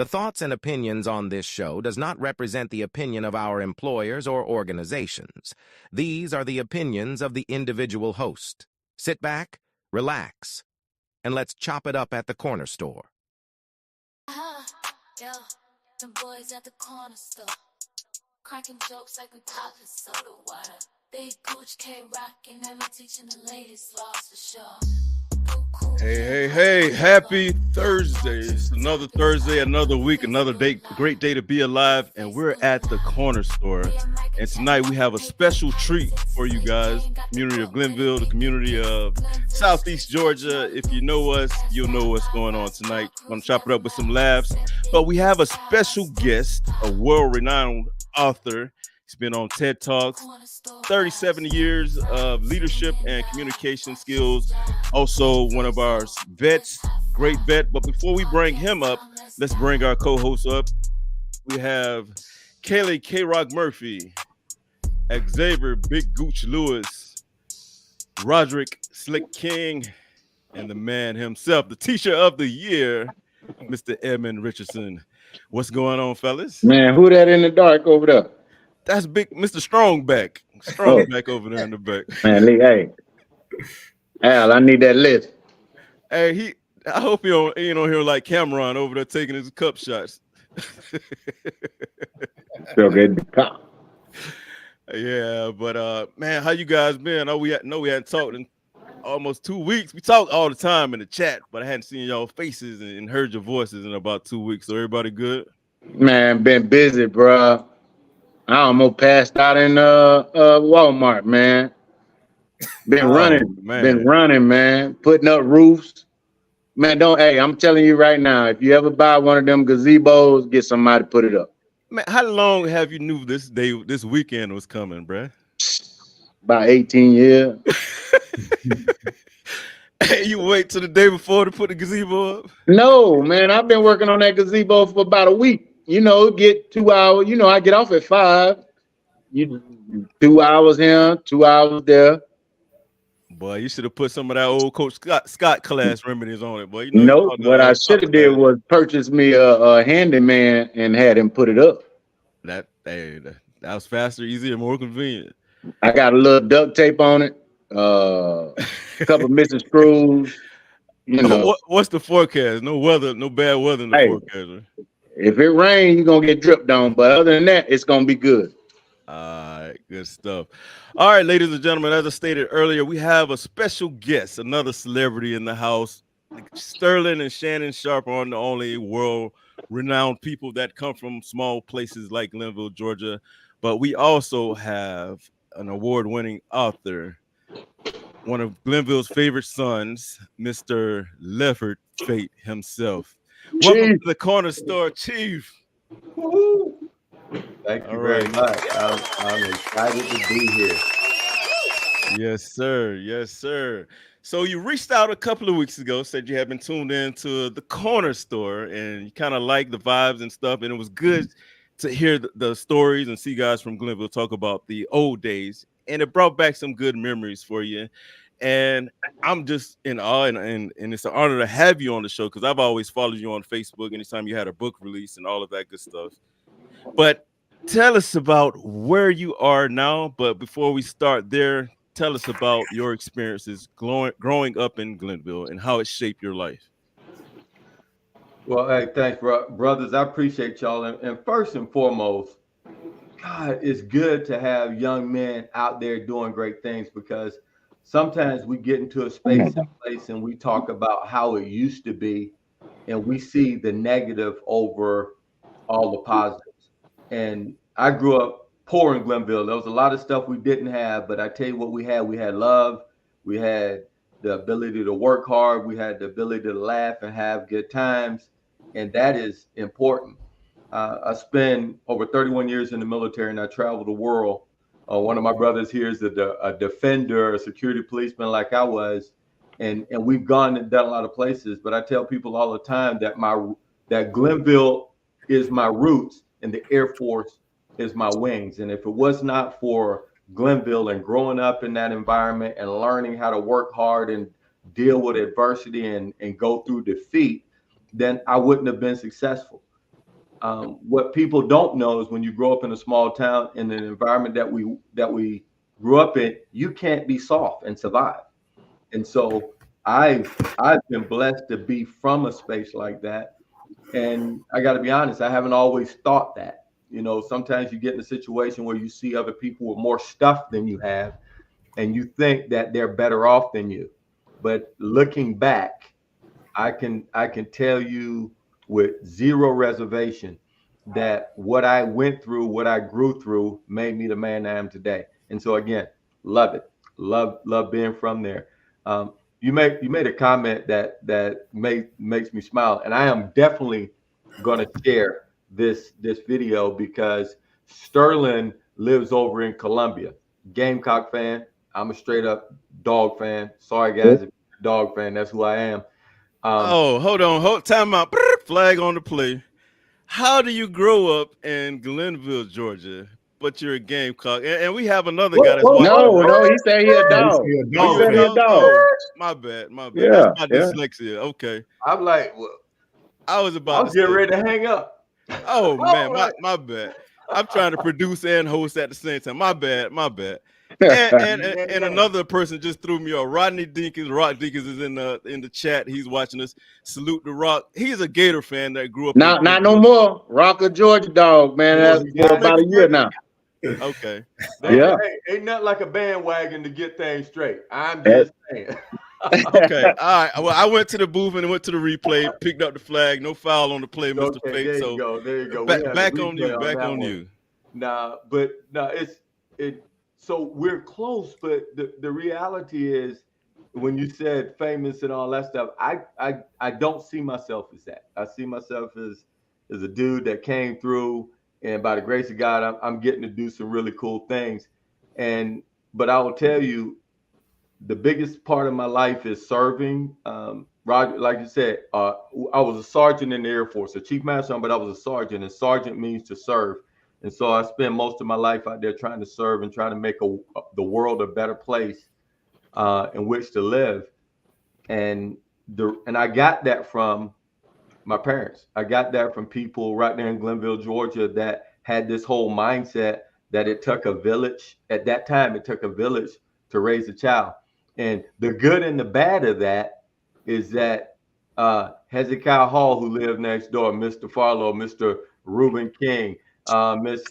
The thoughts and opinions on this show does not represent the opinion of our employers or organizations. These are the opinions of the individual host. Sit back, relax, and let's chop it up at the corner store. Yo, them boys at the corner store, cracking jokes like we talking soda water. They Coach K rocking and we teaching the ladies laws for sure. Hey, happy Thursday. It's another Thursday, another week, another day, great day to be alive, and we're at the corner store. And tonight we have a special treat for you guys, community of Glennville, the community of Southeast Georgia. If you know us, you'll know what's going on tonight. I'm going to chop it up with some laughs, but we have a special guest, a world-renowned author. He's been on TED Talks, 37 years of leadership and communication skills. Also one of our vets, great vet. But before we bring him up, let's bring our co-hosts up. We have Kaylee K-Rock Murphy, Xavier Big Gooch Lewis, Roderick Slick King, and the man himself, the teacher of the year, Mr. Edmund Richardson. What's going on, fellas? Man, who that in the dark over there? That's big Mr. Strongback. Strongback over there in the back. Man, hey, Al, I need that list. Hey, I hope you ain't on here like Cameron over there taking his cup shots. Still good to cop. Yeah, but man, how you guys been? We hadn't talked in almost 2 weeks. We talk all the time in the chat, but I hadn't seen y'all faces and heard your voices in about 2 weeks. So everybody good? Man, been busy, bro. I almost passed out in Walmart, man. Been running, man. Putting up roofs. Man, I'm telling you right now, if you ever buy one of them gazebos, get somebody to put it up. Man, how long have you knew this weekend was coming, bruh? About 18 years. Hey, you wait till the day before to put the gazebo up? No, man, I've been working on that gazebo for about a week. Get 2 hours. I get off at 5. 2 hours here, 2 hours there. Boy, you should have put some of that old Coach Scott class remedies on it, boy. Nope. What I should have did was purchase me a handyman and had him put it up. That was faster, easier, more convenient. I got a little duct tape on it, a couple missing screws. What's the forecast? No weather, no bad weather in the forecast. Right? If it rains, you're gonna get dripped on. But other than that, it's gonna be good. All right, good stuff. All right, ladies and gentlemen, as I stated earlier, we have a special guest, another celebrity in the house. Sterling and Shannon Sharp are the only world-renowned people that come from small places like Glennville, Georgia. But we also have an award-winning author, one of Glennville's favorite sons, Mr. Lefford Fate himself. Welcome to the corner store, Chief. Thank you very much. I'm excited to be here. Yes, sir. Yes, sir. So you reached out a couple of weeks ago, said you had been tuned in to the corner store and you kind of like the vibes and stuff. And it was good to hear the stories and see guys from Glennville talk about the old days. And it brought back some good memories for you. And I'm just in awe, and it's an honor to have you on the show because I've always followed you on Facebook anytime you had a book release and all of that good stuff. But tell us about where you are now. But before we start there, tell us about your experiences growing up in Glennville and how it shaped your life. Well, hey, thanks, brothers. I appreciate y'all. And first and foremost, God, it's good to have young men out there doing great things because sometimes we get into a space and place and we talk about how it used to be and we see the negative over all the positives. And I grew up poor in Glennville. There was a lot of stuff we didn't have, but I tell you what we had. We had love. We had the ability to work hard. We had the ability to laugh and have good times. And that is important. I spent over 31 years in the military and I traveled the world. One of my brothers here is a defender, a security policeman like I was. And we've gone and done a lot of places, but I tell people all the time that that Glennville is my roots and the Air Force is my wings. And if it was not for Glennville and growing up in that environment and learning how to work hard and deal with adversity and go through defeat, then I wouldn't have been successful. What people don't know is when you grow up in a small town in an environment that we grew up in, you can't be soft and survive. And so I've been blessed to be from a space like that. And I got to be honest, I haven't always thought that. You know, sometimes you get in a situation where you see other people with more stuff than you have, and you think that they're better off than you. But looking back, I can tell you with zero reservation that what I went through, what I grew through, made me the man I am today. And so again, love it, love being from there. You made a comment that makes me smile, and I am definitely going to share this video because Sterling lives over in Columbia. Gamecock fan. I'm a straight up dog fan. Sorry guys, if you're a dog fan, that's who I am. Hold on, time out. Flag on the play. How do you grow up in Glennville, Georgia, but you're a Gamecock? And we have another guy that's watching. No, he said he a dog. He said he a dog. Oh, my bad. Yeah, that's my dyslexia. Okay. I'm like, well, I was about to get ready to hang up. Oh man, my bad. I'm trying to produce and host at the same time. My bad. And another person just threw me off. Rodney Dinkins. Rock Dinkins is in the chat. He's watching us. Salute the Rock. He's a Gator fan that grew up. Not no more. Rocker Georgia dog, man. That's for about a year now. Okay. Yeah. Hey, ain't nothing like a bandwagon to get things straight. I'm just saying. Okay. All right. Well, I went to the booth and went to the replay, picked up the flag. No foul on the play, Mr. Fate. There you go. Back on you. Nah, so we're close, but the reality is when you said famous and all that stuff, I don't see myself as that. I see myself as a dude that came through, and by the grace of God, I'm getting to do some really cool things. But I will tell you, the biggest part of my life is serving. Roger, like you said, I was a sergeant in the Air Force, a chief master sergeant, but I was a sergeant, and sergeant means to serve. And so I spent most of my life out there trying to serve and trying to make the world a better place in which to live. And I got that from my parents. I got that from people right there in Glennville, Georgia, that had this whole mindset that it took a village. At that time, it took a village to raise a child. And the good and the bad of that is that Hezekiah Hall, who lived next door, Mr. Farlow, Mr. Reuben King, Mr.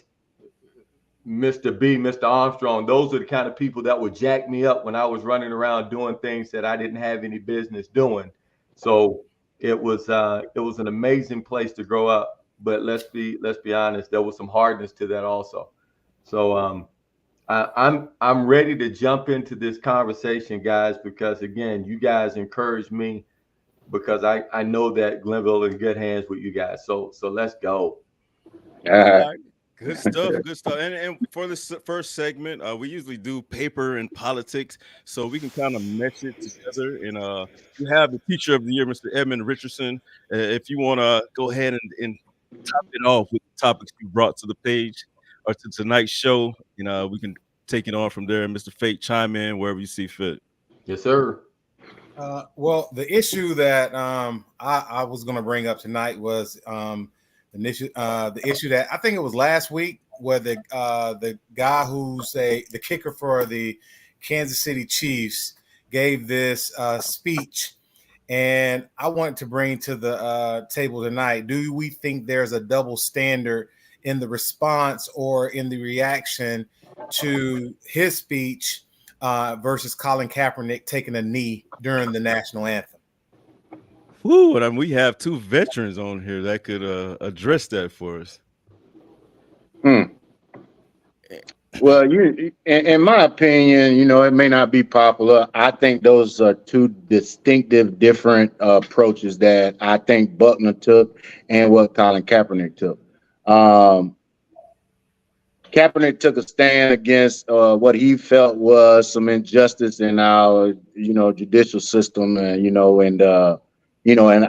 B, Mr. Armstrong, those are the kind of people that would jack me up when I was running around doing things that I didn't have any business doing. So it was an amazing place to grow up. But let's be honest, there was some hardness to that also. So I'm ready to jump into this conversation, guys, because again, you guys encourage me because I know that Glennville is in good hands with you guys. So let's go. Good stuff. And for this first segment, we usually do paper and politics, so we can kind of mesh it together. And you have the Teacher of the Year, Mr. Edmund Richardson. If you want to go ahead and top it off with the topics you brought to the page or to tonight's show, we can take it on from there. Mr. Fate, chime in wherever you see fit. Yes, sir. Well, the issue that I was going to bring up tonight was the issue that I think it was last week where the guy who's the kicker for the Kansas City Chiefs gave this speech, and I want to bring to the table tonight. Do we think there's a double standard in the response or in the reaction to his speech versus Colin Kaepernick taking a knee during the national anthem? Woo, and we have two veterans on here that could address that for us. Well, in my opinion, it may not be popular. I think those are two distinctive, different approaches that I think Buckner took and what Colin Kaepernick took. Kaepernick took a stand against what he felt was some injustice in our, judicial system, and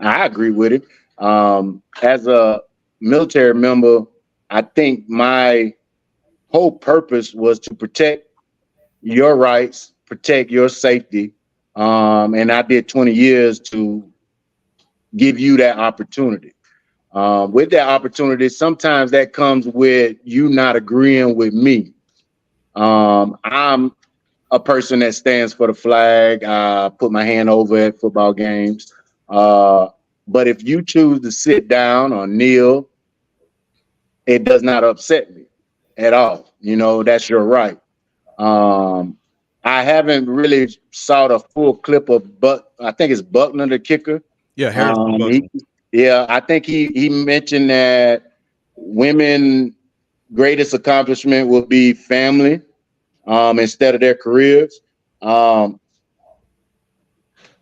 I agree with it. As a military member, I think my whole purpose was to protect your rights, protect your safety. And I did 20 years to give you that opportunity. With that opportunity, sometimes that comes with you not agreeing with me. I'm a person that stands for the flag. I put my hand over at football games. But if you choose to sit down or kneel, it does not upset me at all. You know, that's your right. I haven't really saw the full clip of I think it's Buckner, the kicker. Yeah, Harrison Buckner. I think he mentioned that women greatest accomplishment will be family instead of their careers.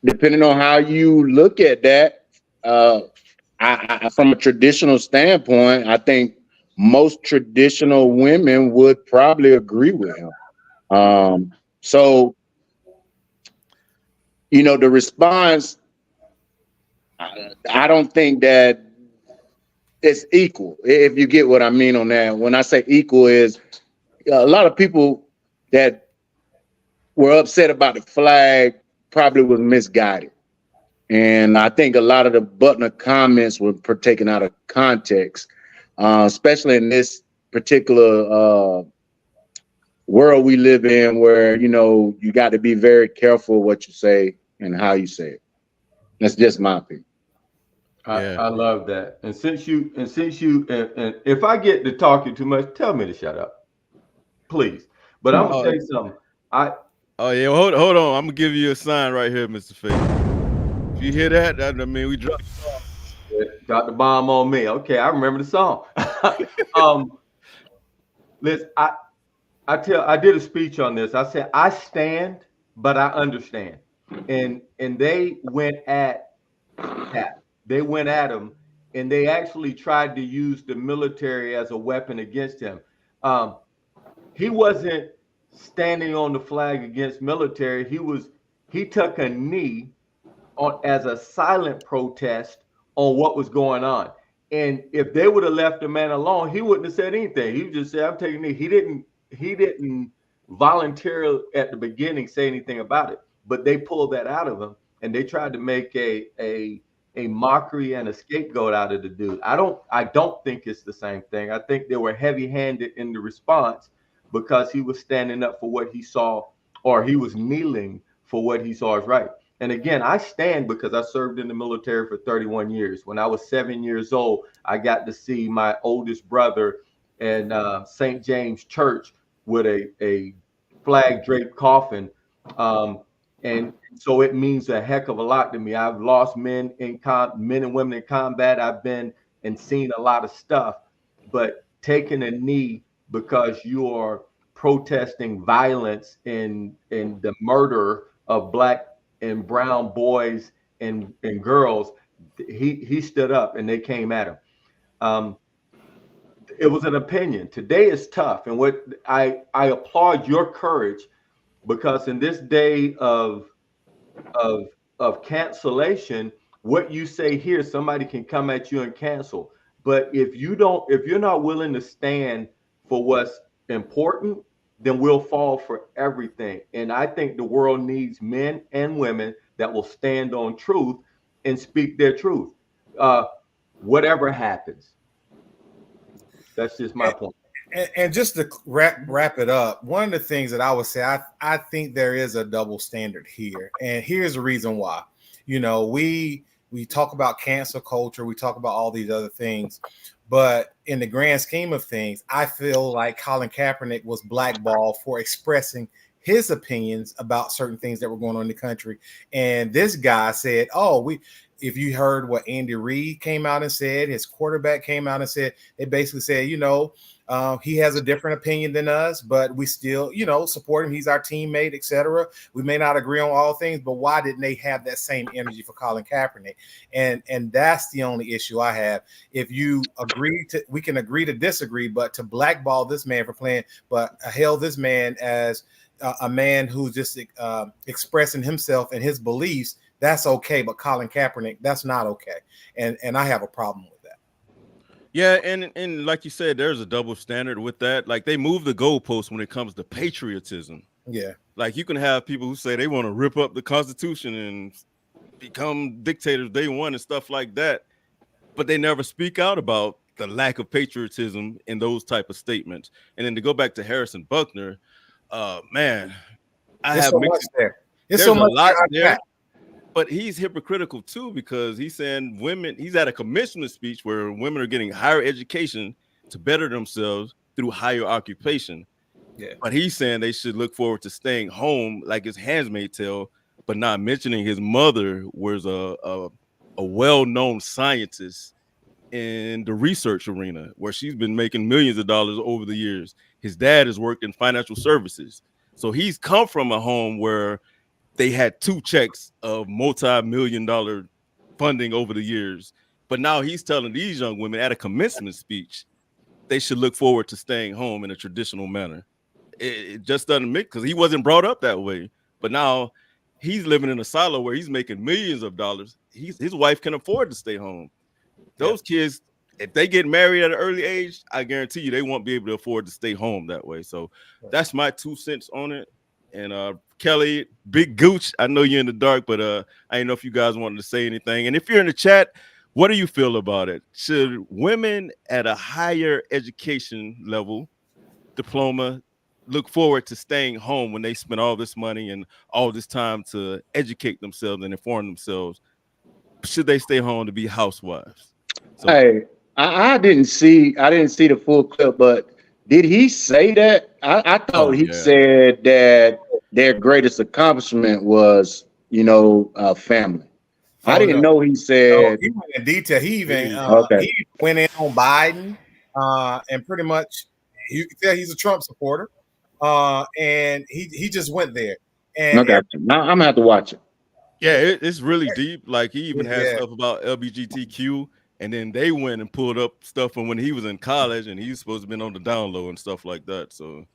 Depending on how you look at that, I from a traditional standpoint, I think most traditional women would probably agree with him. So, you know, the response, I don't think that it's equal, if you get what I mean on that. When I say equal, is a lot of people that were upset about the flag probably was misguided. And I think a lot of the Butler comments were taken out of context, especially in this particular world we live in, where, you know, you got to be very careful what you say and how you say it. That's just my opinion. I love that. And since you if I get to talking too much, tell me to shut up, please. But I'm gonna tell you something. Hold on. I'm gonna give you a sign right here, Mr. Fate. If you hear that, I mean we dropped the bomb on me. Okay, I remember the song. Listen, I did a speech on this. I said I stand, but I understand. And they went at that. They went at him, and they actually tried to use the military as a weapon against him. He wasn't standing on the flag against military. He took a knee as a silent protest on what was going on. And if they would have left the man alone, he wouldn't have said anything. He just said, "I'm taking a knee." He didn't voluntarily at the beginning say anything about it, but they pulled that out of him, and they tried to make a mockery and a scapegoat out of the dude. I don't think it's the same thing. I think they were heavy-handed in the response because he was standing up for what he saw, or he was kneeling for what he saw as right. And again, I stand because I served in the military for 31 years. When I was 7 years old, I got to see my oldest brother in St. James Church with a flag draped coffin. And so it means a heck of a lot to me. I've lost men and women in combat. I've been and seen a lot of stuff, but taking a knee because you are protesting violence in the murder of Black and brown boys and girls, he stood up and they came at him. It was an opinion. Today is tough, and what I applaud your courage, because in this day of cancellation, what you say here, somebody can come at you and cancel. But if you're not willing to stand for what's important, then we'll fall for everything. And I think the world needs men and women that will stand on truth and speak their truth, whatever happens. That's just my point. And just to wrap it up, one of the things that I would say, I think there is a double standard here. And here's the reason why. You know, we talk about cancel culture, we talk about all these other things, but in the grand scheme of things, I feel like Colin Kaepernick was blackballed for expressing his opinions about certain things that were going on in the country. And this guy said, if you heard what Andy Reid came out and said, his quarterback came out and said, they basically said, you know, he has a different opinion than us, but we still, you know, support him. He's our teammate, etc. We may not agree on all things, but why didn't they have that same energy for Colin Kaepernick? And that's the only issue I have. If you we can agree to disagree, but to blackball this man for playing, but hail this man as a man who's just expressing himself and his beliefs, that's okay. But Colin Kaepernick, that's not okay. And I have a problem with that. Yeah, and like you said, there's a double standard with that. Like, they move the goalposts when it comes to patriotism. Yeah. Like, you can have people who say they want to rip up the Constitution and become dictators day one and stuff like that. but they never speak out about the lack of patriotism in those type of statements. And then to go back to Harrison Buckner, man, There's so much there. There's a lot there. But he's hypocritical too, because he's saying he's at a commencement speech where women are getting higher education to better themselves through higher occupation. Yeah. But he's saying they should look forward to staying home like his handmaid's tale, but not mentioning his mother was a well-known scientist in the research arena where she's been making millions of dollars over the years. His dad has worked in financial services. So he's come from a home where they had 2 checks of multi-million-dollar funding over the years. But now he's telling these young women at a commencement speech they should look forward to staying home in a traditional manner. It just doesn't make, because he wasn't brought up that way. But now he's living in a silo where he's making millions of dollars. His wife can afford to stay home. Those kids, if they get married at an early age, I guarantee you they won't be able to afford to stay home that way. So that's my 2 cents on it. And Kelly, Big Gooch, I know you're in the dark, but I didn't know if you guys wanted to say anything. And if you're in the chat, what do you feel about it? Should women at a higher education level, diploma, look forward to staying home when they spend all this money and all this time to educate themselves and inform themselves? Should they stay home to be housewives? So, hey, I didn't see the full clip, but did he say that? I thought he said that their greatest accomplishment was, family. I didn't know he said. He went in detail. He even he went in on Biden, and pretty much you can tell he's a Trump supporter. And he just went there. And okay, now I'm gonna have to watch it. Yeah, it's really deep. Like he even had stuff about LGBTQ, and then they went and pulled up stuff from when he was in college, and he's supposed to have been on the down low and stuff like that. So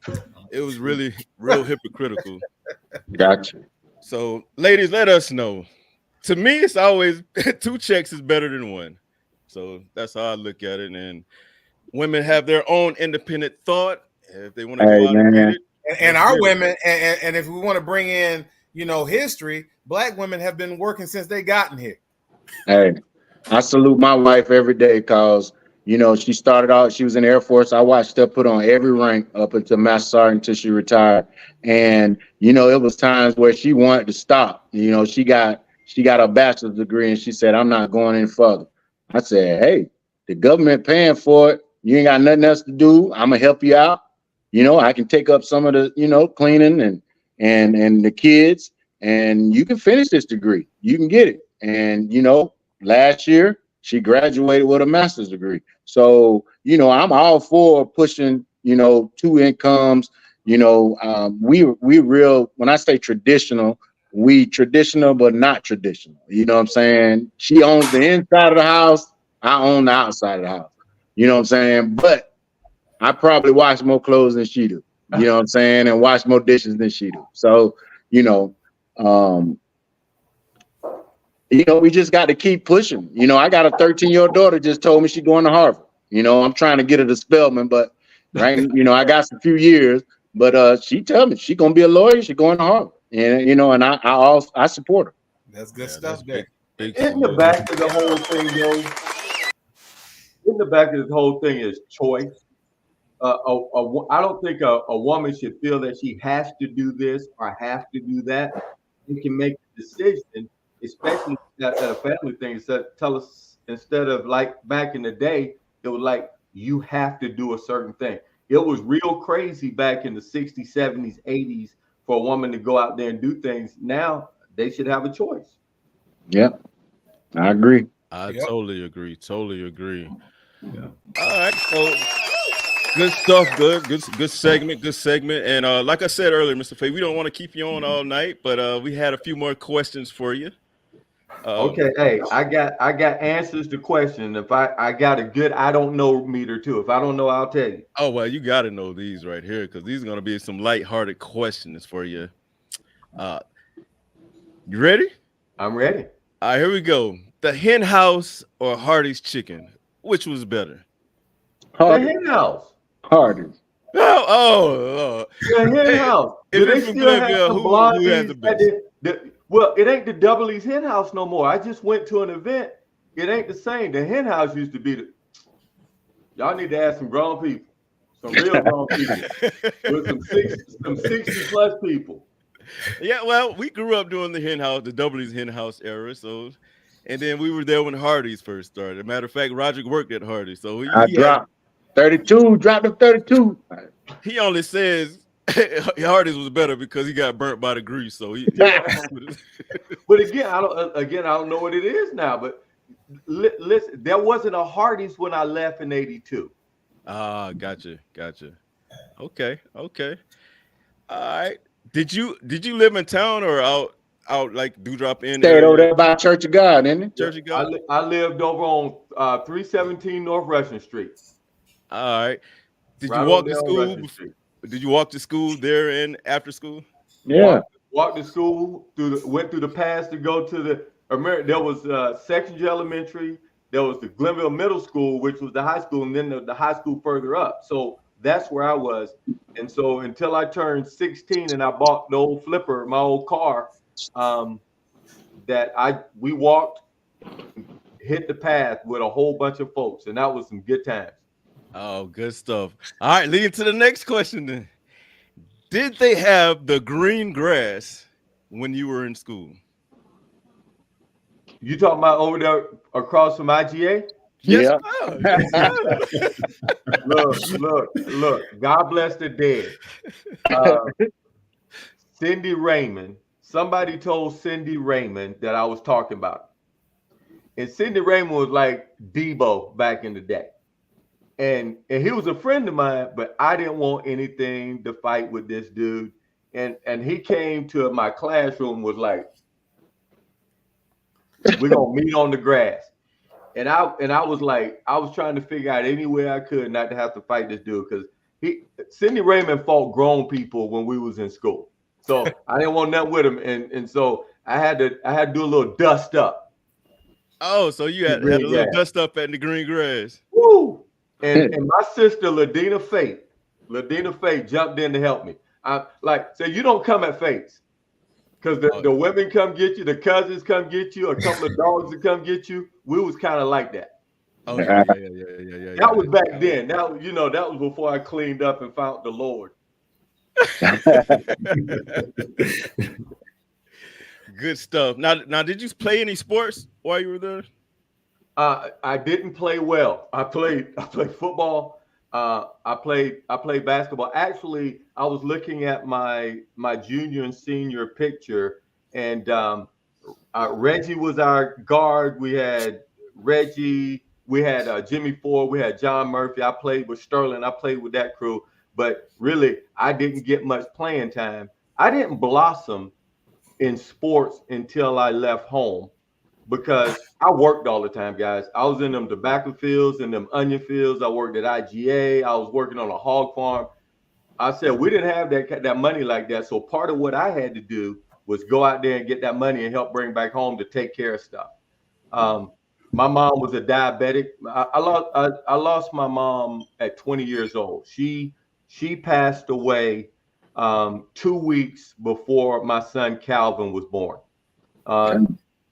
it was really real hypocritical. Gotcha. So, ladies, let us know. To me, it's always 2 checks is better than 1. So that's how I look at it. And women have their own independent thought. If they want to go out and get it. And our women, and if we want to bring in, history, Black women have been working since they gotten here. Hey, I salute my wife every day because, she started out, she was in the Air Force. I watched her put on every rank up until Master Sergeant until she retired. And, it was times where she wanted to stop. She got a bachelor's degree and she said, I'm not going any further. I said, hey, the government paying for it. You ain't got nothing else to do. I'm going to help you out. I can take up some of the, cleaning and the kids, and you can finish this degree. You can get it. And, last year she graduated with a master's degree. So, I'm all for pushing, 2 incomes. We real, when I say traditional, we traditional, but not traditional. You know what I'm saying? She owns the inside of the house. I own the outside of the house. You know what I'm saying? But I probably wash more clothes than she do. You know what I'm saying? And wash more dishes than she do. So, we just got to keep pushing. I got a 13-year-old daughter just told me she's going to Harvard. I'm trying to get her to Spelman, but right, I got some few years. But she tell me she's gonna be a lawyer. She's going to Harvard, and and I support her. That's good stuff. There. In the back of the whole thing, though. In the back of the whole thing is choice. I don't think a woman should feel that she has to do this or have to do that. You can make a decision, especially at a family thing. Tell us, instead of like back in the day, it was like you have to do a certain thing. It was real crazy back in the 60s, 70s, 80s for a woman to go out there and do things. Now they should have a choice. Yeah, I agree. I totally agree. Totally agree. Yeah. All right. So good stuff. Good segment. And like I said earlier, Mr. Fate, we don't want to keep you on all night, but we had a few more questions for you. Okay, hey, I got answers to questions. If I got a good I don't know meter too. If I don't know, I'll tell you. Oh well, you got to know these right here because these are going to be some lighthearted questions for you. You ready? I'm ready. All right, here we go. The Hen House or Hardee's chicken? Which was better? The Hen House. Hardee's. Oh. The Hen House. If it's from Glennville, who has the best? Well, it ain't the Double E's Hen House no more. I just went to an event. it ain't the same. The hen house used to be the. Y'all need to ask some grown people, some real grown people, with some 60+ people. Yeah, well, we grew up doing the hen house, the W's hen house era. So, and then we were there when Hardee's first started. As a matter of fact, Roger worked at Hardee's, so I dropped 32, dropped the 32. He only says Hardee's was better because he got burnt by the grease. So But again, I don't know what it is now. But listen, there wasn't a Hardee's when I left in '82. Ah, gotcha. Okay. All right. Did you live in town or out like Dewdrop in? Stayed over there by Church of God, didn't it? Church of God. I lived over on 317 North Russian Street. All right. Did you walk to school? Did you walk to school there and after school? Yeah. Walked to school went through the pass to go to the there was Sexton Elementary, there was the Glennville Middle School, which was the high school, and then the high school further up. So that's where I was. And so until I turned 16 and I bought the old flipper, my old car, we walked, hit the path with a whole bunch of folks, and that was some good times. Oh, good stuff. All right, leading to the next question then. Did they have the green grass when you were in school? You talking about over there across from IGA? Yes, yeah. Look. God bless the dead. Cindy Raymond. Somebody told Cindy Raymond that I was talking about. And Cindy Raymond was like Debo back in the day. And he was a friend of mine, but I didn't want anything to fight with this dude. And he came to my classroom and was like, we're gonna meet on the grass. And I was like, I was trying to figure out any way I could not to have to fight this dude, because Cindy Raymond fought grown people when we was in school. So I didn't want nothing with him. And so I had to do a little dust up. Oh, so you had a little dust up at the green grass. Woo! And my sister Ladina Fate jumped in to help me. I you don't come at Fates, because the women come get you, the cousins come get you, a couple of dogs that come get you. We was kind of like that. Oh yeah. That was back then. That was before I cleaned up and found the Lord. Good stuff. Now, did you play any sports while you were there? I didn't play well. I played football. I played basketball. Actually, I was looking at my junior and senior picture, and Reggie was our guard. We had Reggie. We had Jimmy Ford. We had John Murphy. I played with Sterling. I played with that crew. But really, I didn't get much playing time. I didn't blossom in sports until I left home, because I worked all the time, guys. I was in them tobacco fields and them onion fields. I worked at IGA. I was working on a hog farm. I said we didn't have that money like that. So part of what I had to do was go out there and get that money and help bring back home to take care of stuff. My mom was a diabetic. I lost my mom at 20 years old. She passed away 2 weeks before my son Calvin was born.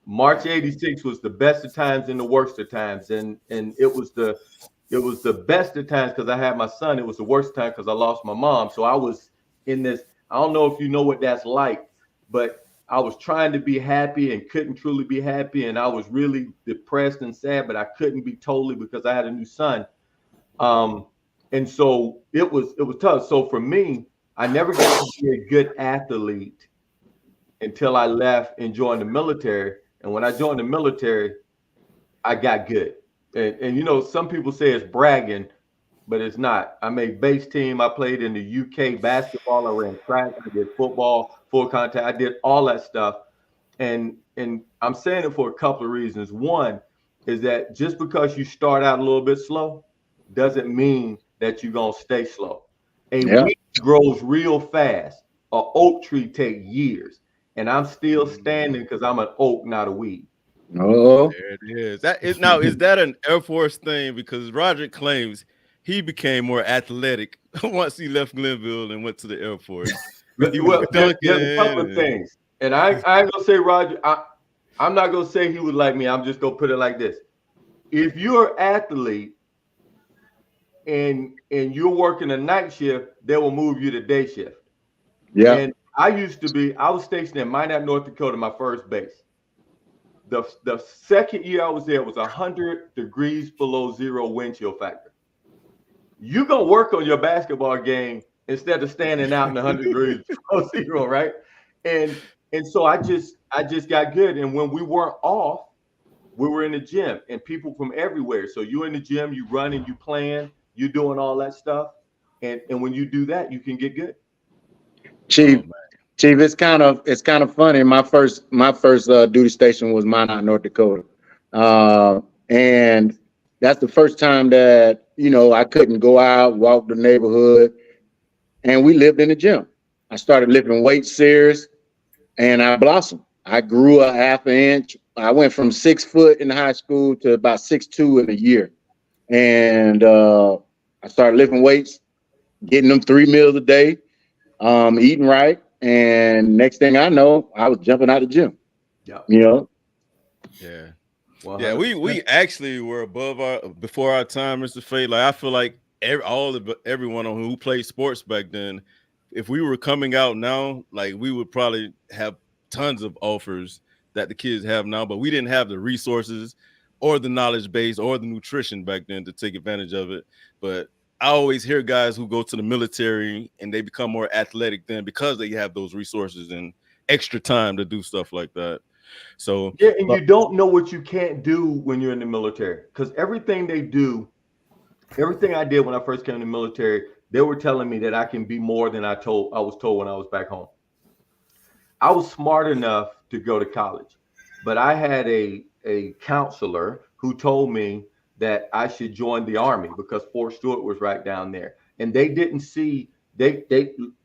March '86 was the best of times and the worst of times, and it was the best of times because I had my son. It was the worst time because I lost my mom. So I was in this. I don't know if you know what that's like, but I was trying to be happy and couldn't truly be happy, and I was really depressed and sad, but I couldn't be totally because I had a new son. And so it was tough. So for me, I never got to be a good athlete until I left and joined the military. And when I joined the military, I got good. And some people say it's bragging, but it's not. I made base team. I played in the UK basketball. I ran track. I did football, full contact. I did all that stuff. And I'm saying it for a couple of reasons. One is that just because you start out a little bit slow doesn't mean that you're going to stay slow. A weed grows real fast. An oak tree takes years. And I'm still standing because I'm an oak, not a weed. Oh, there it is. Is that an Air Force thing? Because Roger claims he became more athletic once he left Glennville and went to the Air Force. There's a couple of things. And I ain't gonna say Roger. I'm not gonna say he was like me. I'm just gonna put it like this. if you're an athlete and you're working a night shift, they will move you to day shift. Yeah. And I was stationed in Minot, North Dakota, my first base. The second year I was there was 100 degrees below zero wind chill factor. You're gonna work on your basketball game instead of standing out in 100 degrees below zero, right? And so I just got good. And when we weren't off, we were in the gym and people from everywhere. So you're in the gym, you running, you playing, you doing all that stuff. And when you do that, you can get good. Chief, it's kind of funny. My first duty station was Minot, North Dakota, and that's the first time that I couldn't go out, walk the neighborhood, and we lived in the gym. I started lifting weights serious, and I blossomed. I grew a half an inch. I went from 6 foot in high school to about 6'2" in a year, and I started lifting weights, getting them 3 meals a day, eating right. And next thing I know, I was jumping out of the gym. Yeah. Yeah. 100%. Yeah, we actually were before our time, Mr. Fate. Like I feel like everyone who played sports back then, if we were coming out now, like we would probably have tons of offers that the kids have now, but we didn't have the resources or the knowledge base or the nutrition back then to take advantage of it. But I always hear guys who go to the military and they become more athletic then because they have those resources and extra time to do stuff like that. So yeah, and you don't know what you can't do when you're in the military, because everything I did when I first came to the military, they were telling me that I can be more than I was told when I was back home. I was smart enough to go to college, but I had a counselor who told me that I should join the Army because Fort Stewart was right down there. And they didn't see, they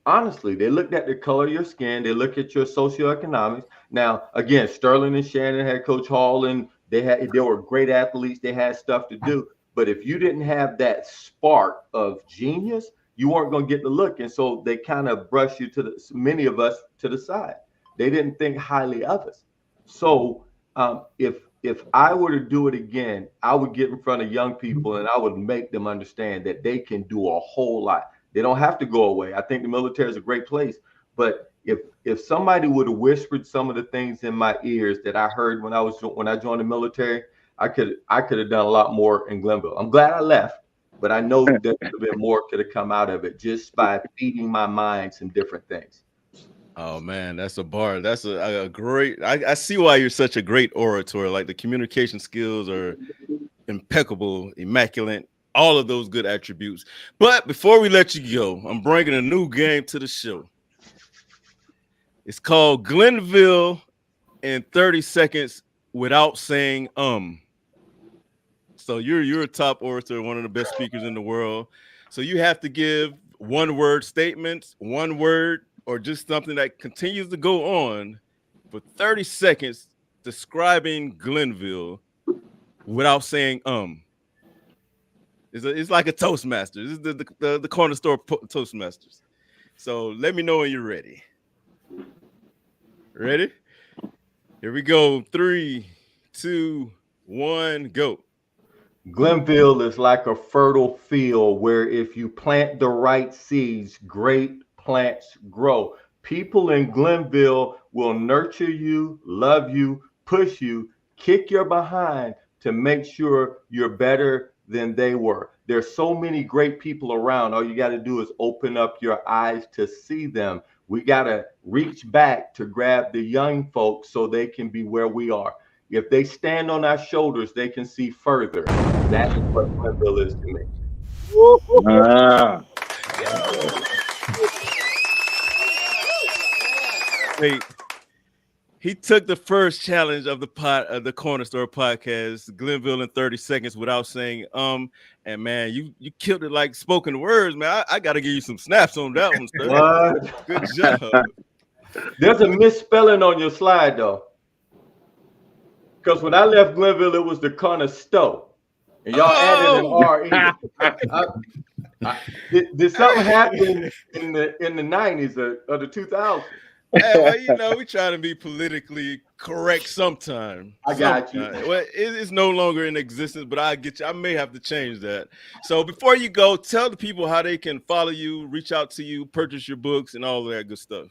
honestly, they looked at the color of your skin, they look at your socioeconomics. Now, again, Sterling and Shannon had Coach Hall, and they were great athletes, they had stuff to do. But if you didn't have that spark of genius, you weren't going to get the look. And so they kind of brushed you many of us to the side. They didn't think highly of us. So if I were to do it again, I would get in front of young people and I would make them understand that they can do a whole lot. They don't have to go away. I think the military is a great place. But if somebody would have whispered some of the things in my ears that I heard when I joined the military, I could have done a lot more in Glennville. I'm glad I left, but I know there could have been more could have come out of it just by feeding my mind some different things. Oh man, that's a bar. That's a great. I see why you're such a great orator. Like the communication skills are impeccable, immaculate, all of those good attributes. But before we let you go, I'm bringing a new game to the show. It's called Glennville in 30 seconds without saying So you're a top orator, one of the best speakers in the world. So you have to give one-word statements, one word, or just something that continues to go on for 30 seconds describing Glennville without saying It's like a Toastmaster. This is the corner store Toastmasters. So let me know when you're ready. Ready? Here we go. 3, 2, 1, go. Glennville is like a fertile field where if you plant the right seeds, great plants grow. People in Glennville will nurture you, love you, push you, kick your behind to make sure you're better than they were. There's so many great people around. All you got to do is open up your eyes to see them. We got to reach back to grab the young folks so they can be where we are. If they stand on our shoulders, they can see further. That's what Glennville is to me. Wait, he took the first challenge of the Corner Store podcast, Glennville in 30 seconds without saying and man, you killed it like spoken words, man. I got to give you some snaps on that one, sir. What? Good job. There's a misspelling on your slide though. Because when I left Glennville, it was the corner store. And y'all added an R. Did something happen in the 90s or the 2000s? Hey, well, we try to be politically correct sometime. I got you. Well, it's no longer in existence, but I get you. I may have to change that. So before you go, tell the people how they can follow you, reach out to you, purchase your books, and all of that good stuff.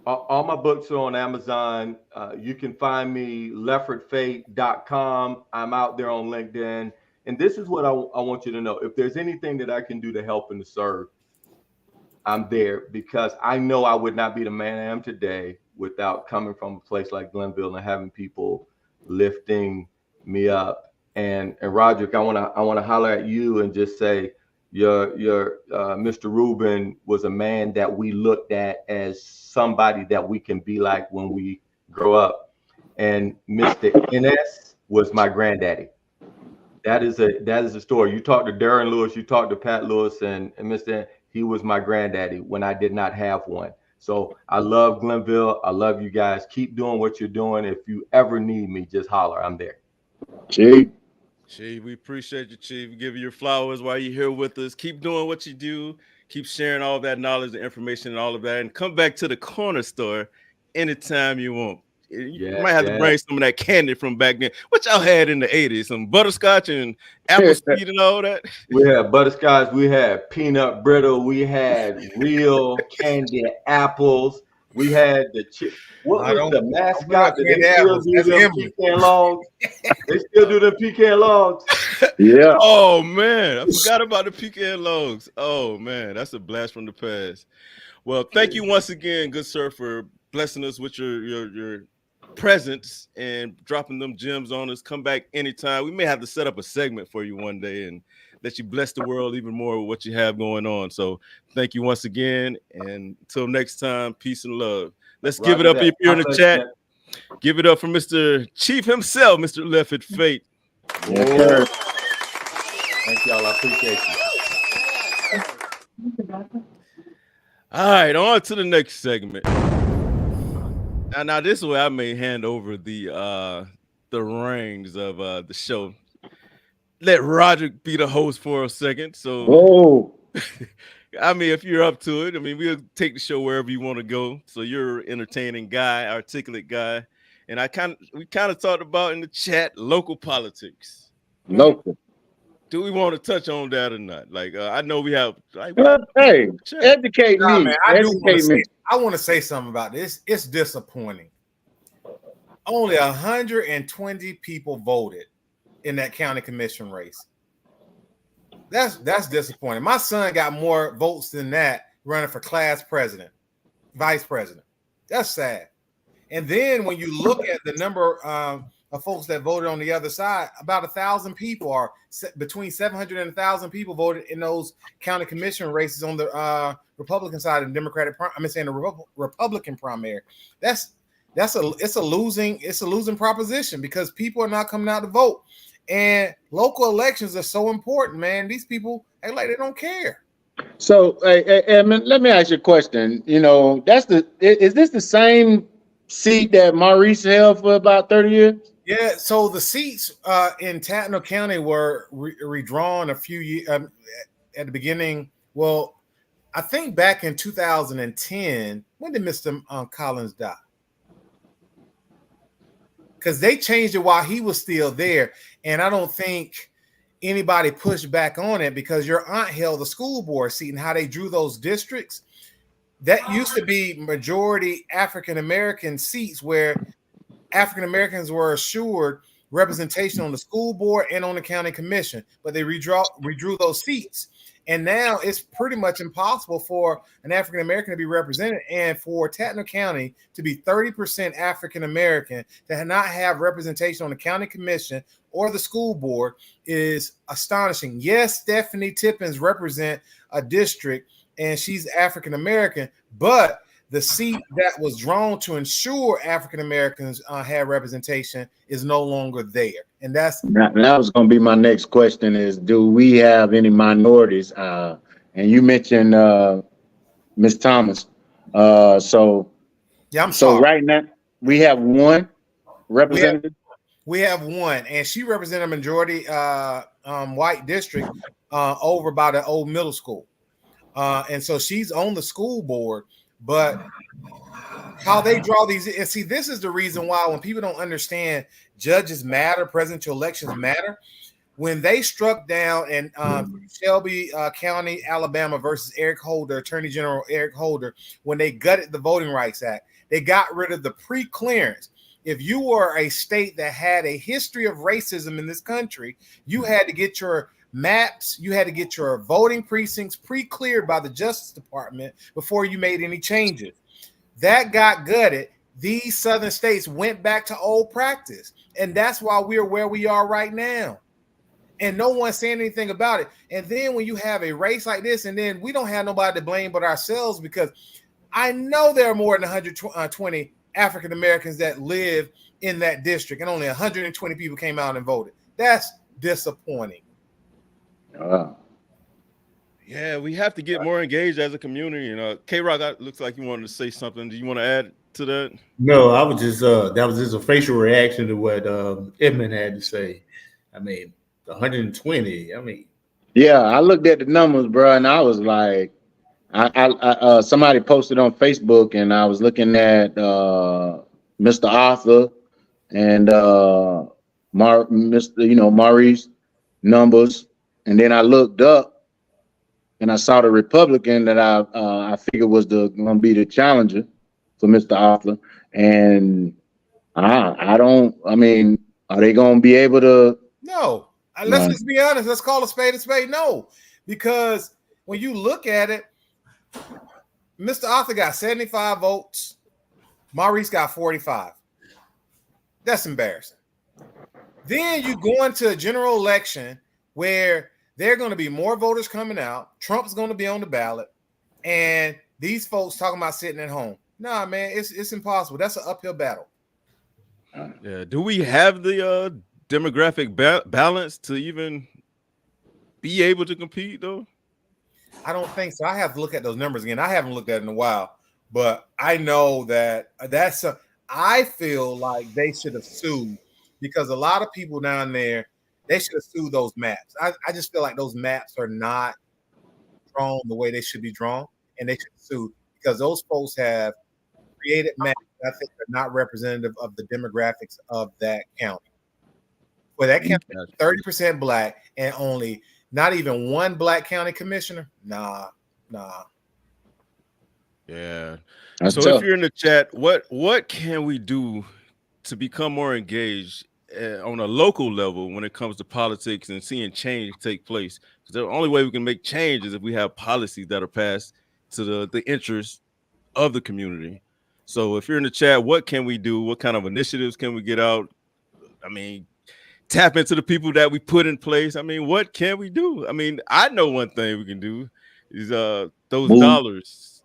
All my books are on Amazon. You can find me leffordfate.com. I'm out there on LinkedIn. And this is what I want you to know. If there's anything that I can do to help and to serve, I'm there, because I know I would not be the man I am today without coming from a place like Glennville and having people lifting me up. And Roderick, I want to holler at you and just say, your Mr. Rubin was a man that we looked at as somebody that we can be like when we grow up. And Mr. NS was my granddaddy. That is a story. You talk to Darren Lewis, you talk to Pat Lewis, and Mr. He was my granddaddy when I did not have one. So I love Glennville. I love you guys. Keep doing what you're doing. If you ever need me, just holler. I'm there. Chief, we appreciate you, Chief. Give you your flowers while you're here with us. Keep doing what you do. Keep sharing all that knowledge and information and all of that. And come back to the corner store anytime you want. You might have to bring some of that candy from back then. What y'all had in the 80s? Some butterscotch and apple seed and all that? We had butterscotch. We had peanut brittle. We had real candy apples. We had the chip. What was the mascot? They still do them pecan logs. They still do the pecan logs. Yeah. Oh, man. I forgot about the pecan logs. Oh, man. That's a blast from the past. Well, thank you once again, good sir, for blessing us with your presence and dropping them gems on us. Come back anytime. We may have to set up a segment for you one day and let you bless the world even more with what you have going on. So thank you once again. And until next time, peace and love. Let's give it up if you're in the chat. Give it up for Mr. Chief himself, Mr. Lefford Fate. Yes, thank y'all. I appreciate you. All right, on to the next segment. Now this is where I may hand over the reins of the show. Let Roderick be the host for a second. So, I mean, if you're up to it, I mean, we'll take the show wherever you want to go. So you're an entertaining guy, articulate guy, and we kind of talked about in the chat local politics. Local. Do we want to touch on that or not? Like, I know we have. Like, hey, educate me. Man, I want to say something about this. It's disappointing. Only 120 people voted in that county commission race. That's disappointing. My son got more votes than that running for class president, vice president. That's sad. And then when you look at the number of folks that voted on the other side, about 1,000 people, or between 700 and 1,000 people voted in those county commission races on the Republican side and Democratic. The Republican primary. It's a losing proposition because people are not coming out to vote, and local elections are so important, man. These people act like they don't care. So, let me ask you a question. You know, is this the same seat that Maurice held for about 30 years? Yeah, so the seats in Tatnall County were redrawn a few years at the beginning. Well, I think back in 2010. When did Mr. Collins die? Because they changed it while he was still there, and I don't think anybody pushed back on it because your aunt held the school board seat, and how they drew those districts. That used to be majority African American seats where African Americans were assured representation on the school board and on the county commission, but they redrew those seats. And now it's pretty much impossible for an African American to be represented, and for Tatnall County to be 30% African American, to not have representation on the county commission or the school board is astonishing. Yes, Stephanie Tippins represent a district and she's African American, but the seat that was drawn to ensure African Americans had representation is no longer there. And that was going to be my next question: is do we have any minorities? And you mentioned Ms. Thomas. So right now we have one representative. We have one, and she represents a majority white district over by the old middle school, and so she's on the school board. But how they draw these. And see, this is the reason why when people don't understand judges matter, presidential elections matter. When they struck down in Shelby County, Alabama versus Eric Holder, Attorney General Eric Holder, when they gutted the Voting Rights Act, they got rid of the pre-clearance. If you were a state that had a history of racism in this country, you had to get your maps, you had to get your voting precincts pre-cleared by the Justice Department before you made any changes. That got gutted. These southern states went back to old practice. And that's why we're where we are right now. And no one's saying anything about it. And then when you have a race like this, and then we don't have nobody to blame but ourselves, because I know there are more than 120 African Americans that live in that district, and only 120 people came out and voted. That's disappointing. Yeah, we have to get more engaged as a community. You know, K-Rock, looks like you wanted to say something. Do you want to add to that? No, I was just that was just a facial reaction to what Edmund had to say. I mean, 120. I mean, yeah, I looked at the numbers, bro, and I was like, I somebody posted on Facebook, and I was looking at Mr. Arthur and Maurice numbers, and then I looked up and I saw the Republican that I figured was going to be the challenger for Mr. Arthur, and I mean, are they going to be able to? No. Let's just be honest. Let's call a spade a spade. No, because when you look at it, Mr. Arthur got 75 votes. Maurice got 45. That's embarrassing. Then you go into a general election where there are going to be more voters coming out. Trump's going to be on the ballot. And these folks talking about sitting at home. Nah, man, it's impossible. That's an uphill battle. Yeah. Do we have the demographic balance to even be able to compete, though? I don't think so. I have to look at those numbers again. I haven't looked at it in a while, but I know that I feel like they should have sued, because a lot of people down there, they should have sued those maps. I just feel like those maps are not drawn the way they should be drawn, and they should sue, because those folks have created maps that I think are not representative of the demographics of that county. Well, that county is 30% black and only not even one black county commissioner. Nah. Yeah. That's so tough. If you're in the chat, what can we do to become more engaged on a local level when it comes to politics and seeing change take place? Because the only way we can make change is if we have policies that are passed to the interests of the community. So if you're in the chat, what can we do? What kind of initiatives can we get out? I mean, tap into the people that we put in place. I mean, what can we do? I mean, I know one thing we can do is those dollars.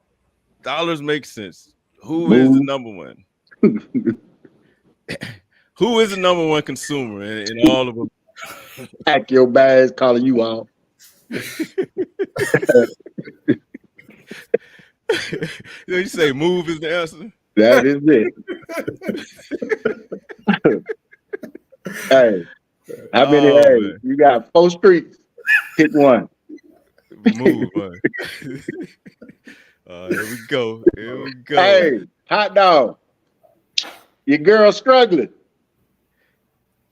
Dollars make sense. Who is the number one? Who is the number one consumer in all of them? Pack your bags, calling you out. You say move is the answer? That is it. Hey, how many? Man. You got 4 streets. Pick one. Move. Here we go. Hey, hot dog. Your girl struggling.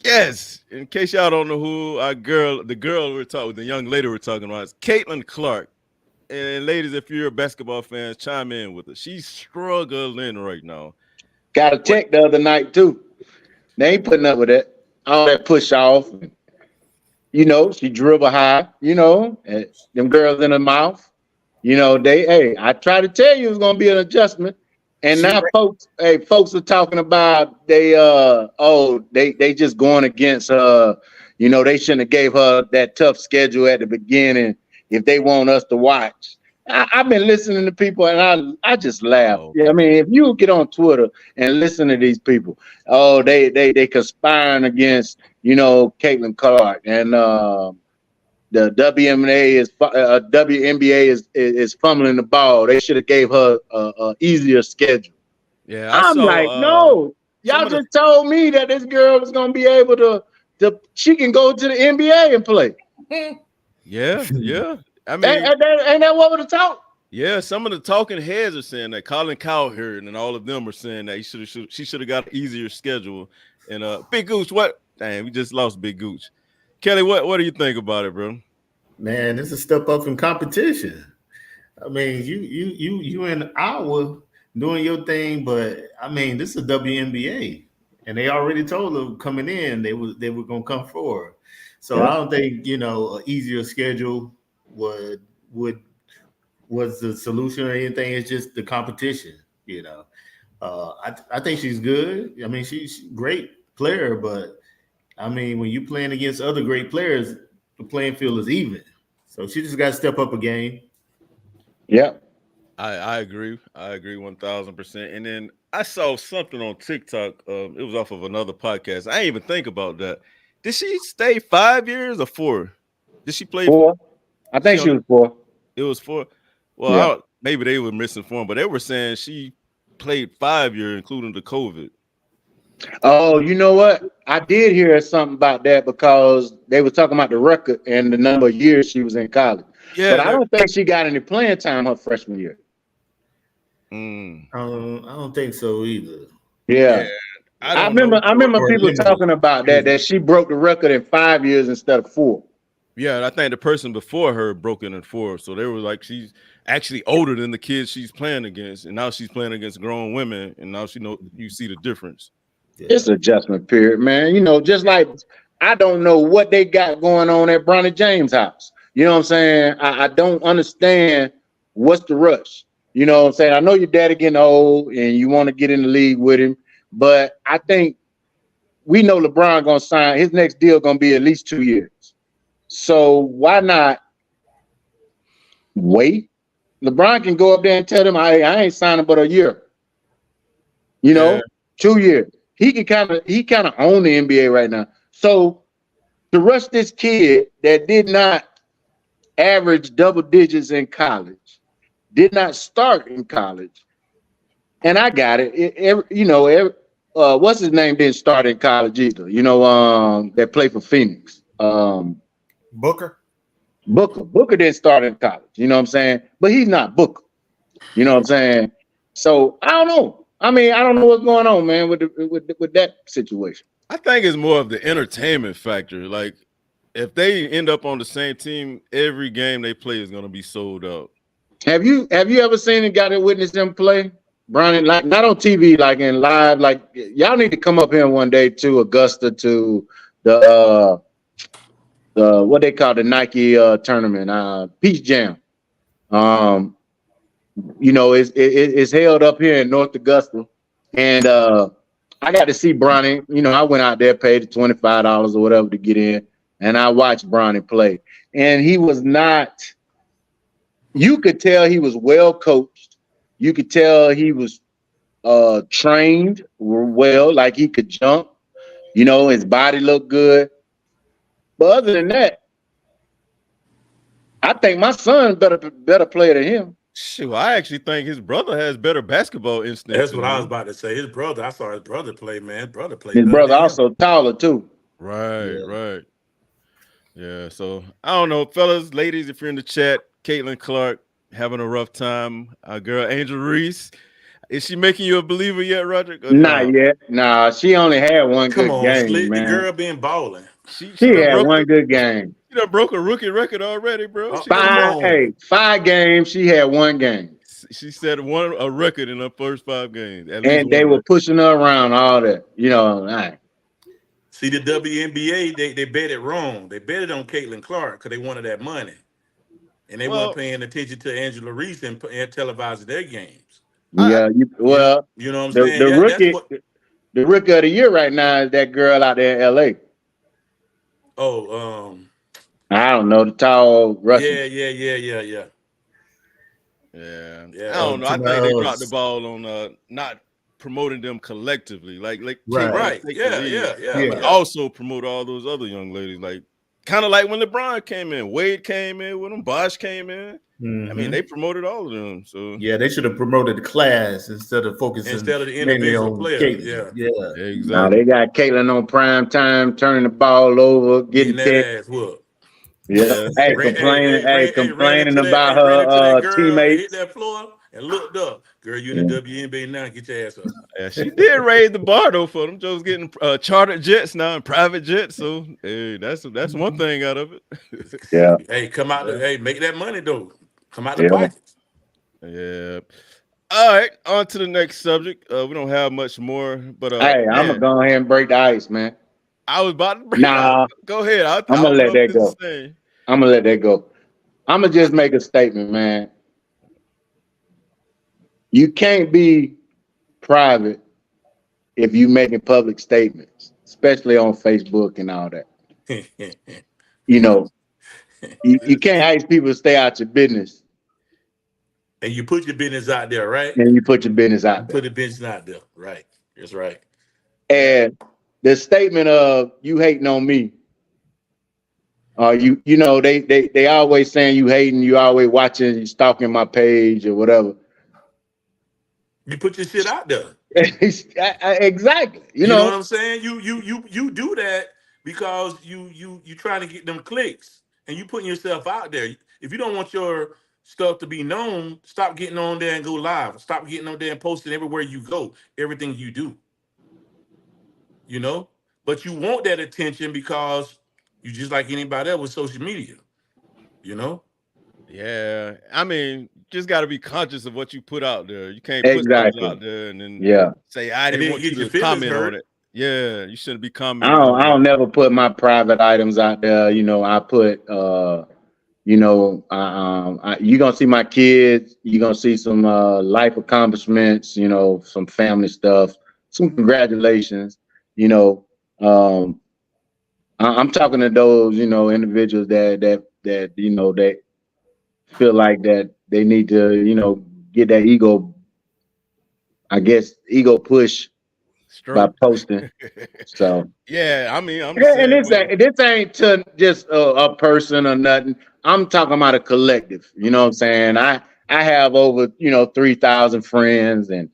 Yes. In case y'all don't know who the young lady we're talking about is Caitlin Clark. And ladies, if you're a basketball fan, chime in with her. She's struggling right now. Got a check the other night too. They ain't putting up with it. All that push off. You know, she dribble high, and them girls in her mouth. I tried to tell you it was gonna be an adjustment. And now folks are talking about they just going against they shouldn't have gave her that tough schedule at the beginning if they want us to watch. I've been listening to people and I just laugh. Yeah, I mean, if you get on Twitter and listen to these people, they conspiring against Caitlin Clark, and the WNBA is fumbling the ball. They should have gave her a easier schedule. Yeah, I'm like, no, y'all just told me that this girl was gonna be able to she can go to the NBA and play. Yeah. I mean, ain't that what we're talking? Yeah, some of the talking heads are saying that. Colin Cowherd and all of them are saying that she should have got an easier schedule. And Big Gooch, what? Dang, we just lost Big Gooch. Kelly, what do you think about it, bro? Man, it's a step up in competition. I mean, you in Iowa doing your thing, but I mean, this is a WNBA, and they already told them coming in they were gonna come forward. So I don't think an easier schedule was the solution or anything. It's just the competition. I think she's good. I mean, she's a great player, but I mean, when you're playing against other great players, the playing field is even. So she just got to step up a game. Yeah. I agree. I agree 1,000%. And then I saw something on TikTok. It was off of another podcast. I didn't even think about that. Did she stay 5 years or 4? Did she play 4? I think she was 4. It was 4. Well, maybe they were misinformed, but they were saying she played 5 years, including the COVID. Oh, you know what? I did hear something about that because they were talking about the record and the number of years she was in college. Yeah, but I don't think she got any playing time her freshman year. I don't think so either. Yeah. I remember people talking about that she broke the record in 5 years instead of 4. Yeah, and I think the person before her broke it in 4. So they were like, she's actually older than the kids she's playing against, and now she's playing against grown women, and now you see the difference. Yeah. It's adjustment period, man. Just like I don't know what they got going on at Bronny James' house. You know what I'm saying? I don't understand what's the rush. You know what I'm saying? I know your daddy getting old and you want to get in the league with him, but I think we know LeBron gonna sign his next deal gonna be at least 2 years. So why not wait? LeBron can go up there and tell them I ain't signing but a year. 2 years. He kind of own the NBA right now. So to rush this kid that did not average double digits in college, did not start in college, and I got it. What's his name didn't start in college either. That played for Phoenix. Booker. Booker didn't start in college. You know what I'm saying? But he's not Booker. You know what I'm saying? So I don't know. I mean, I don't know what's going on, man, with that situation. I think it's more of the entertainment factor. Like, if they end up on the same team, every game they play is going to be sold out. Have you ever seen and got to witness them play, Bronny? Like, not on TV, like in live. Like, y'all need to come up here one day to Augusta to the what they call the Nike tournament, Peach Jam. It's held up here in North Augusta, and I got to see Bronny. I went out there, paid the $25 or whatever to get in, and I watched Bronny play. And he was not. You could tell he was well coached. You could tell he was trained well, like he could jump. His body looked good. But other than that, I think my son better player than him. Shoot, I actually think his brother has better basketball instinct. That's what I was about to say. His brother, I saw his brother play, man. His brother played. His brother also taller too. Right. Yeah, so I don't know, fellas, ladies, if you're in the chat, Caitlin Clark having a rough time. Our girl Angel Reese, is she making you a believer yet, Roderick? Not yet. Nah, she only had one good game, Slick, man. The girl been balling. She had one good game. She done broke a rookie record already, bro. 5 games. She had one game. She set a record in her first 5 games. And they were pushing her around, all that. See, the WNBA, they bet it wrong. They bet it on Caitlin Clark because they wanted that money. And they weren't paying attention to Angela Reese and televising their games. Yeah, you know what I'm saying? The rookie of the year right now is that girl out there in LA. I don't know, the tall Russian. Yeah. I don't know. I think they dropped the ball on not promoting them collectively. Like right. But also promote all those other young ladies. Like, kind of like when LeBron came in, Wade came in with them, Bosh came in. I mean, they promoted all of them. So yeah, they should have promoted the class instead of focusing of the individual players. Yeah, exactly. Now they got Caitlin on prime time, turning the ball over, getting that ass whooped. Yeah. Hey, complaining. Hey, complaining about her teammates. Hit that floor and looked up. Girl, you in the WNBA now? Get your ass up. Yeah, she did raise the bar though for them. Joe's getting chartered jets now and private jets. So hey, that's one thing out of it. Yeah. Hey, come out. Hey, make that money though. Come out the Yeah. pockets. Yeah. All right, on to the next subject. We don't have much more, but hey, I'm gonna go ahead and break the ice, man. I was about to break the ice. Go ahead. I'm gonna let that go. I'm gonna let that go. I'm gonna just make a statement, man. You can't be private if you making public statements, especially on Facebook and all that. You know, you can't ask people to stay out your business. And you put your business out there, right? And you put your business out there. Put the business out there, right? That's right. And the statement of you hating on me, you know, they always saying you hating, you always watching, you stalking my page or whatever. You put your shit out there. Exactly. You know know what I'm saying? You do that because you trying to get them clicks and you putting yourself out there. If you don't want your stuff to be known, stop getting on there and go live. Stop getting on there and posting everywhere you go, everything you do. You know? But you want that attention because you just like anybody else with social media. You know? Yeah. I mean, just got to be conscious of what you put out there. You can't put something out there and then say, I didn't want you to comment on it. Yeah, you shouldn't be commenting. I don't never put my private items out there. You know, I put you know, you're gonna see my kids, you're gonna see some life accomplishments, you know, some family stuff, some congratulations, you know. I'm talking to those, you know, individuals that you know, that feel like that they need to, you know, get that ego, I guess, ego push by posting. So yeah, I mean, and this ain't to just a person or nothing. I'm talking about a collective. You know what I'm saying? I have over, you know, 3,000 friends, and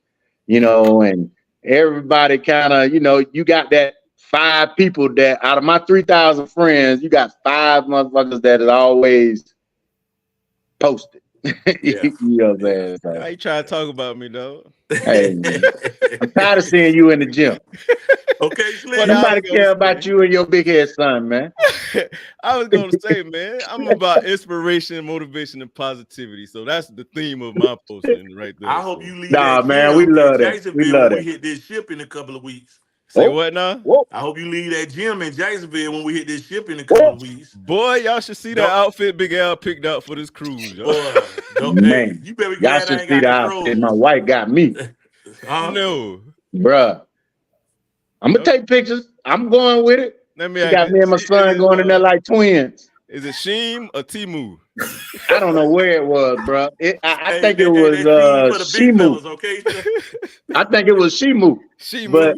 you know, and everybody kind of, you know, you got that 5 people that out of my 3,000 friends, you got 5 motherfuckers that is always posted. Yeah. You know what I'm saying? So, why you trying to talk about me, though? Hey, I'm tired of seeing you in the gym. Okay, Slim. Nobody care about you and your big head son, man. I was gonna say, man, I'm about inspiration, motivation, and positivity. So that's the theme of my posting right there. I hope you leave that gym we love in that. Jacksonville when we hit this ship in a couple of weeks. Say what now? Whoa. I hope you leave that gym in Jacksonville when we hit this ship in a couple of weeks. Boy, y'all should see that outfit Big Al picked out for this cruise. Boy, man, you better be y'all glad should I ain't see got the that outfit my wife got me. No, bruh. I'm gonna take pictures. I'm going with it. She got me and my son going in there like twins. Is it Sheem or Timu? I don't know where it was, bro. I think it was Shimu. Okay? I think it was Shimu. But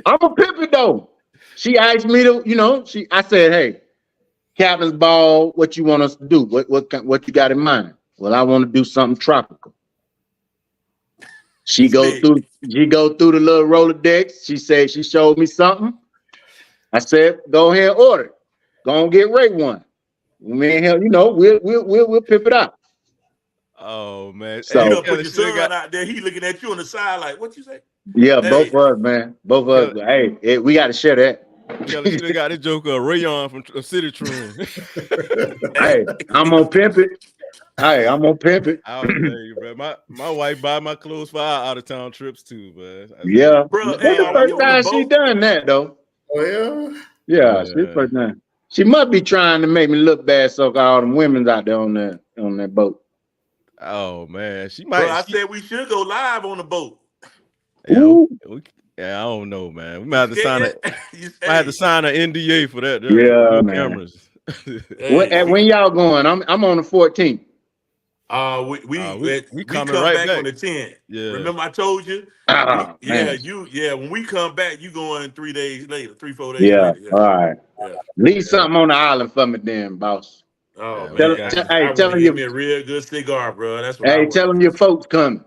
I'm a pimp it though. She asked me to, you know, I said, hey, Captain's Ball, what you want us to do? What you got in mind? Well, I want to do something tropical. She go through the little Rolodex. She said she showed me something. I said, go ahead and order it. Go and get Ray one. Man, hell, you know, we'll pimp it out. Oh man. So you don't put your son out there, he looking at you on the side like, what you say? Yeah, hey. Both of us, man. Both of us. Hey, we gotta share that. Kelly should have got this joker Rayon from City Troon. Hey, I'm gonna pimp it. Hey, I'm gonna pimp it. I'll tell you, bro. My wife buy my clothes for our out of town trips too, but yeah, bro. That's the first time she done that though. Oh yeah, yeah. She first time. She must be trying to make me look bad, so all them women's out there on that boat. Oh man, she might. Bro, I said we should go live on the boat. Yeah, I don't know, man. We might have to sign an NDA for that. Yeah, man. Cameras. When y'all going? I'm on the 14th. We come right back on the 10th. Yeah. Remember I told you? When we come back, you going 3 days later, 3-4 days later. Yeah. All right. Yeah. Leave something on the island for me then, boss. Oh, man. Tell them give me a real good cigar, bro. That's what tell them your folks coming.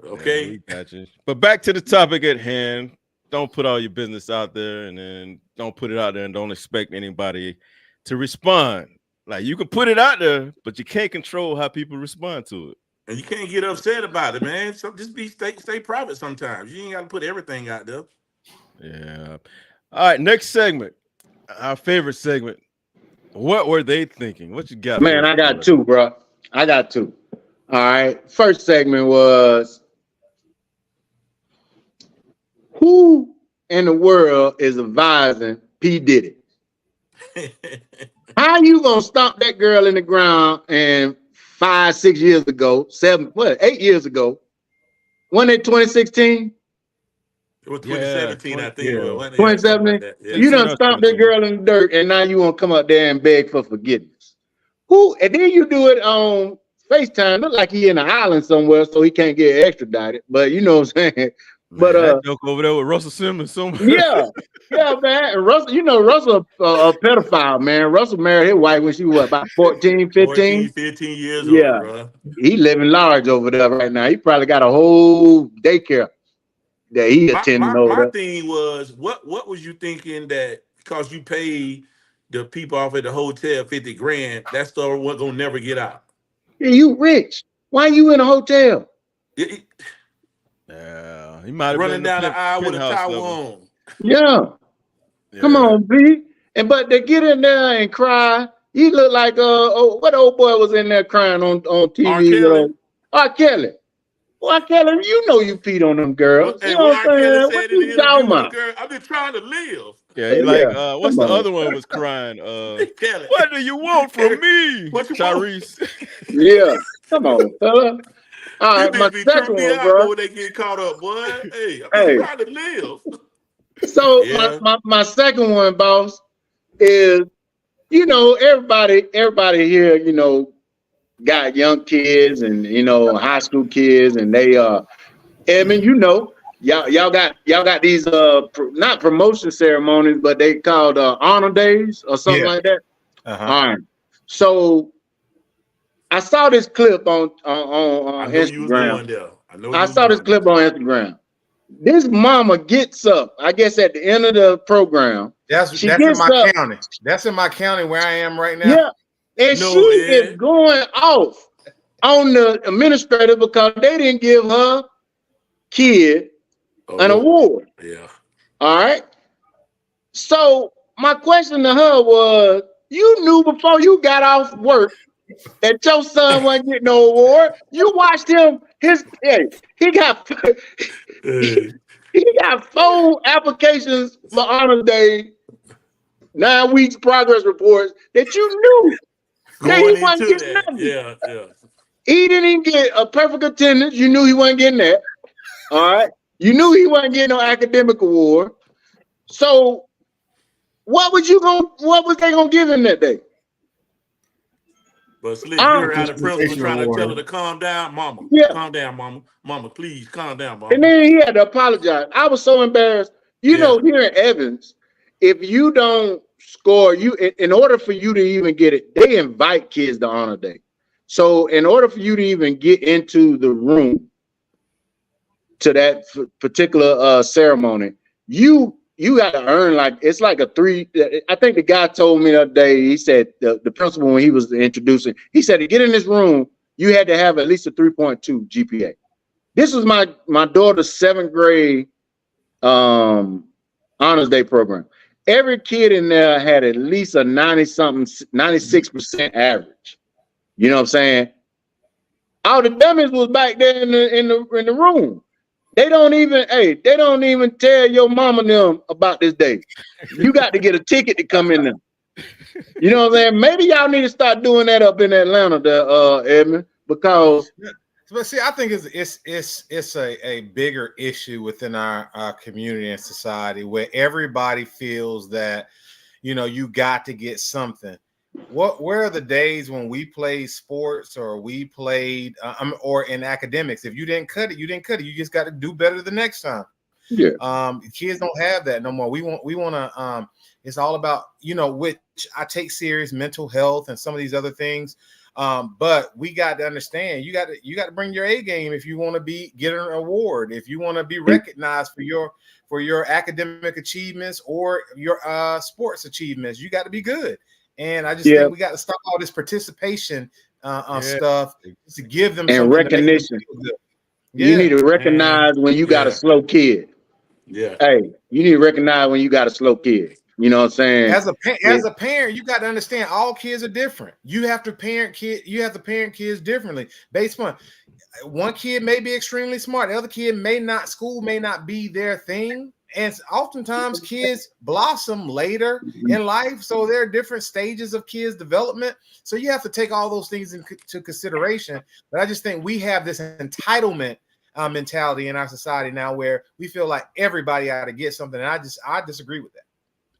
Okay. Yeah, we got you. But back to the topic at hand. Don't put all your business out there, and then don't put it out there and don't expect anybody to respond. Like you can put it out there, but you can't control how people respond to it. And you can't get upset about it, man. So just stay private sometimes. You ain't got to put everything out there. Yeah. All right, next segment. Our favorite segment. What were they thinking? What you got? Man, I got two, bro. I got two. All right. First segment was who in the world is advising P. Diddy? How you gonna stomp that girl in the ground and 5, 6 years ago, 8 years ago? Wasn't it 2016? It was 2017, I think. Yeah. 2017. Like yeah. You done stomped that girl in the dirt, and now you want to come up there and beg for forgiveness. Who? And then you do it on FaceTime. Look like he in an island somewhere, so he can't get extradited. But you know what I'm saying. Man, but that joke over there with Russell Simmons, yeah, man. And Russell, Russell a pedophile, man. Russell married his wife when she was about 14, 15? 15 years old, bro. He living large over there right now. He probably got a whole daycare that he attending over there. My thing was, what was you thinking that because you paid the people off at the hotel $50,000, that story wasn't gonna never get out? Yeah, you rich. Why you in a hotel? Yeah, he might have running been down the aisle with a towel on. Yeah. Come on, B. But they get in there and cry. You look like what old boy was in there crying on TV? R. Kelly. R. Kelly, you know you peed on them girls. Well, you know what I'm saying? What you talking about? I've been trying to live. Yeah, he like what's the other one was crying? Kelly. What do you want from me? Tyrese. Yeah. Come on, fella. All right, my second one, bro. When they get caught up, boy. Hey, I'm trying to live. So my second one, boss, is everybody here, got young kids and high school kids, and they y'all got these not promotion ceremonies, but they called honor days or something like that. All right. So I saw this clip on Instagram. I saw this clip on Instagram. This mama gets up, I guess at the end of the program. That's in my county. That's in my county where I am right now. Yeah. And she is going off on the administrator because they didn't give her kid an award. Yeah. All right. So my question to her was, you knew before you got off work that your son wasn't getting no award. You watched him. He got 4 applications for honor day, 9 weeks progress reports that you knew that he wasn't getting nothing. Yeah. He didn't even get a perfect attendance. You knew he wasn't getting that. All right. You knew he wasn't getting no academic award. So what was they gonna give him that day? But Slick, you're out of principle trying to tell her to calm down, mama. Yeah. Calm down, mama. Mama, please calm down, mama. And then he had to apologize. I was so embarrassed. Here in Evans, if you don't score, in order for you to even get it, they invite kids to honor day. So in order for you to even get into the room to that particular ceremony, you got to earn it's like a 3. I think the guy told me the other day, he said the principal, when he was introducing, he said to get in this room, you had to have at least a 3.2 GPA. This was my daughter's 7th grade honors day program. Every kid in there had at least a 96% average. You know what I'm saying? All the dummies was back there in the room. They don't even tell your mama them about this day. You got to get a ticket to come in there. You know what I'm saying? Maybe y'all need to start doing that up in Atlanta, Edmund, because. But see, I think it's a bigger issue within our community and society where everybody feels that, you got to get something. Where are the days when we played sports or we played or in academics? If you didn't cut it, you didn't cut it. You just got to do better the next time. Yeah. Kids don't have that no more. We want to. It's all about which I take serious, mental health and some of these other things. But we got to understand you got to bring your A game if you want to get an award, if you want to be recognized for your academic achievements or your sports achievements. You got to be good. And I just think we got to stop all this participation stuff to give them and recognition. You need to recognize when you got a slow kid. Yeah. Hey, you need to recognize when you got a slow kid. You know what I'm saying? As a parent, you got to understand all kids are different. You have to parent kids differently based on one kid may be extremely smart, the other kid may not. School may not be their thing. And oftentimes kids blossom later in life. So there are different stages of kids' development. So you have to take all those things into consideration. But I just think we have this entitlement mentality in our society now where we feel like everybody ought to get something. And I disagree with that.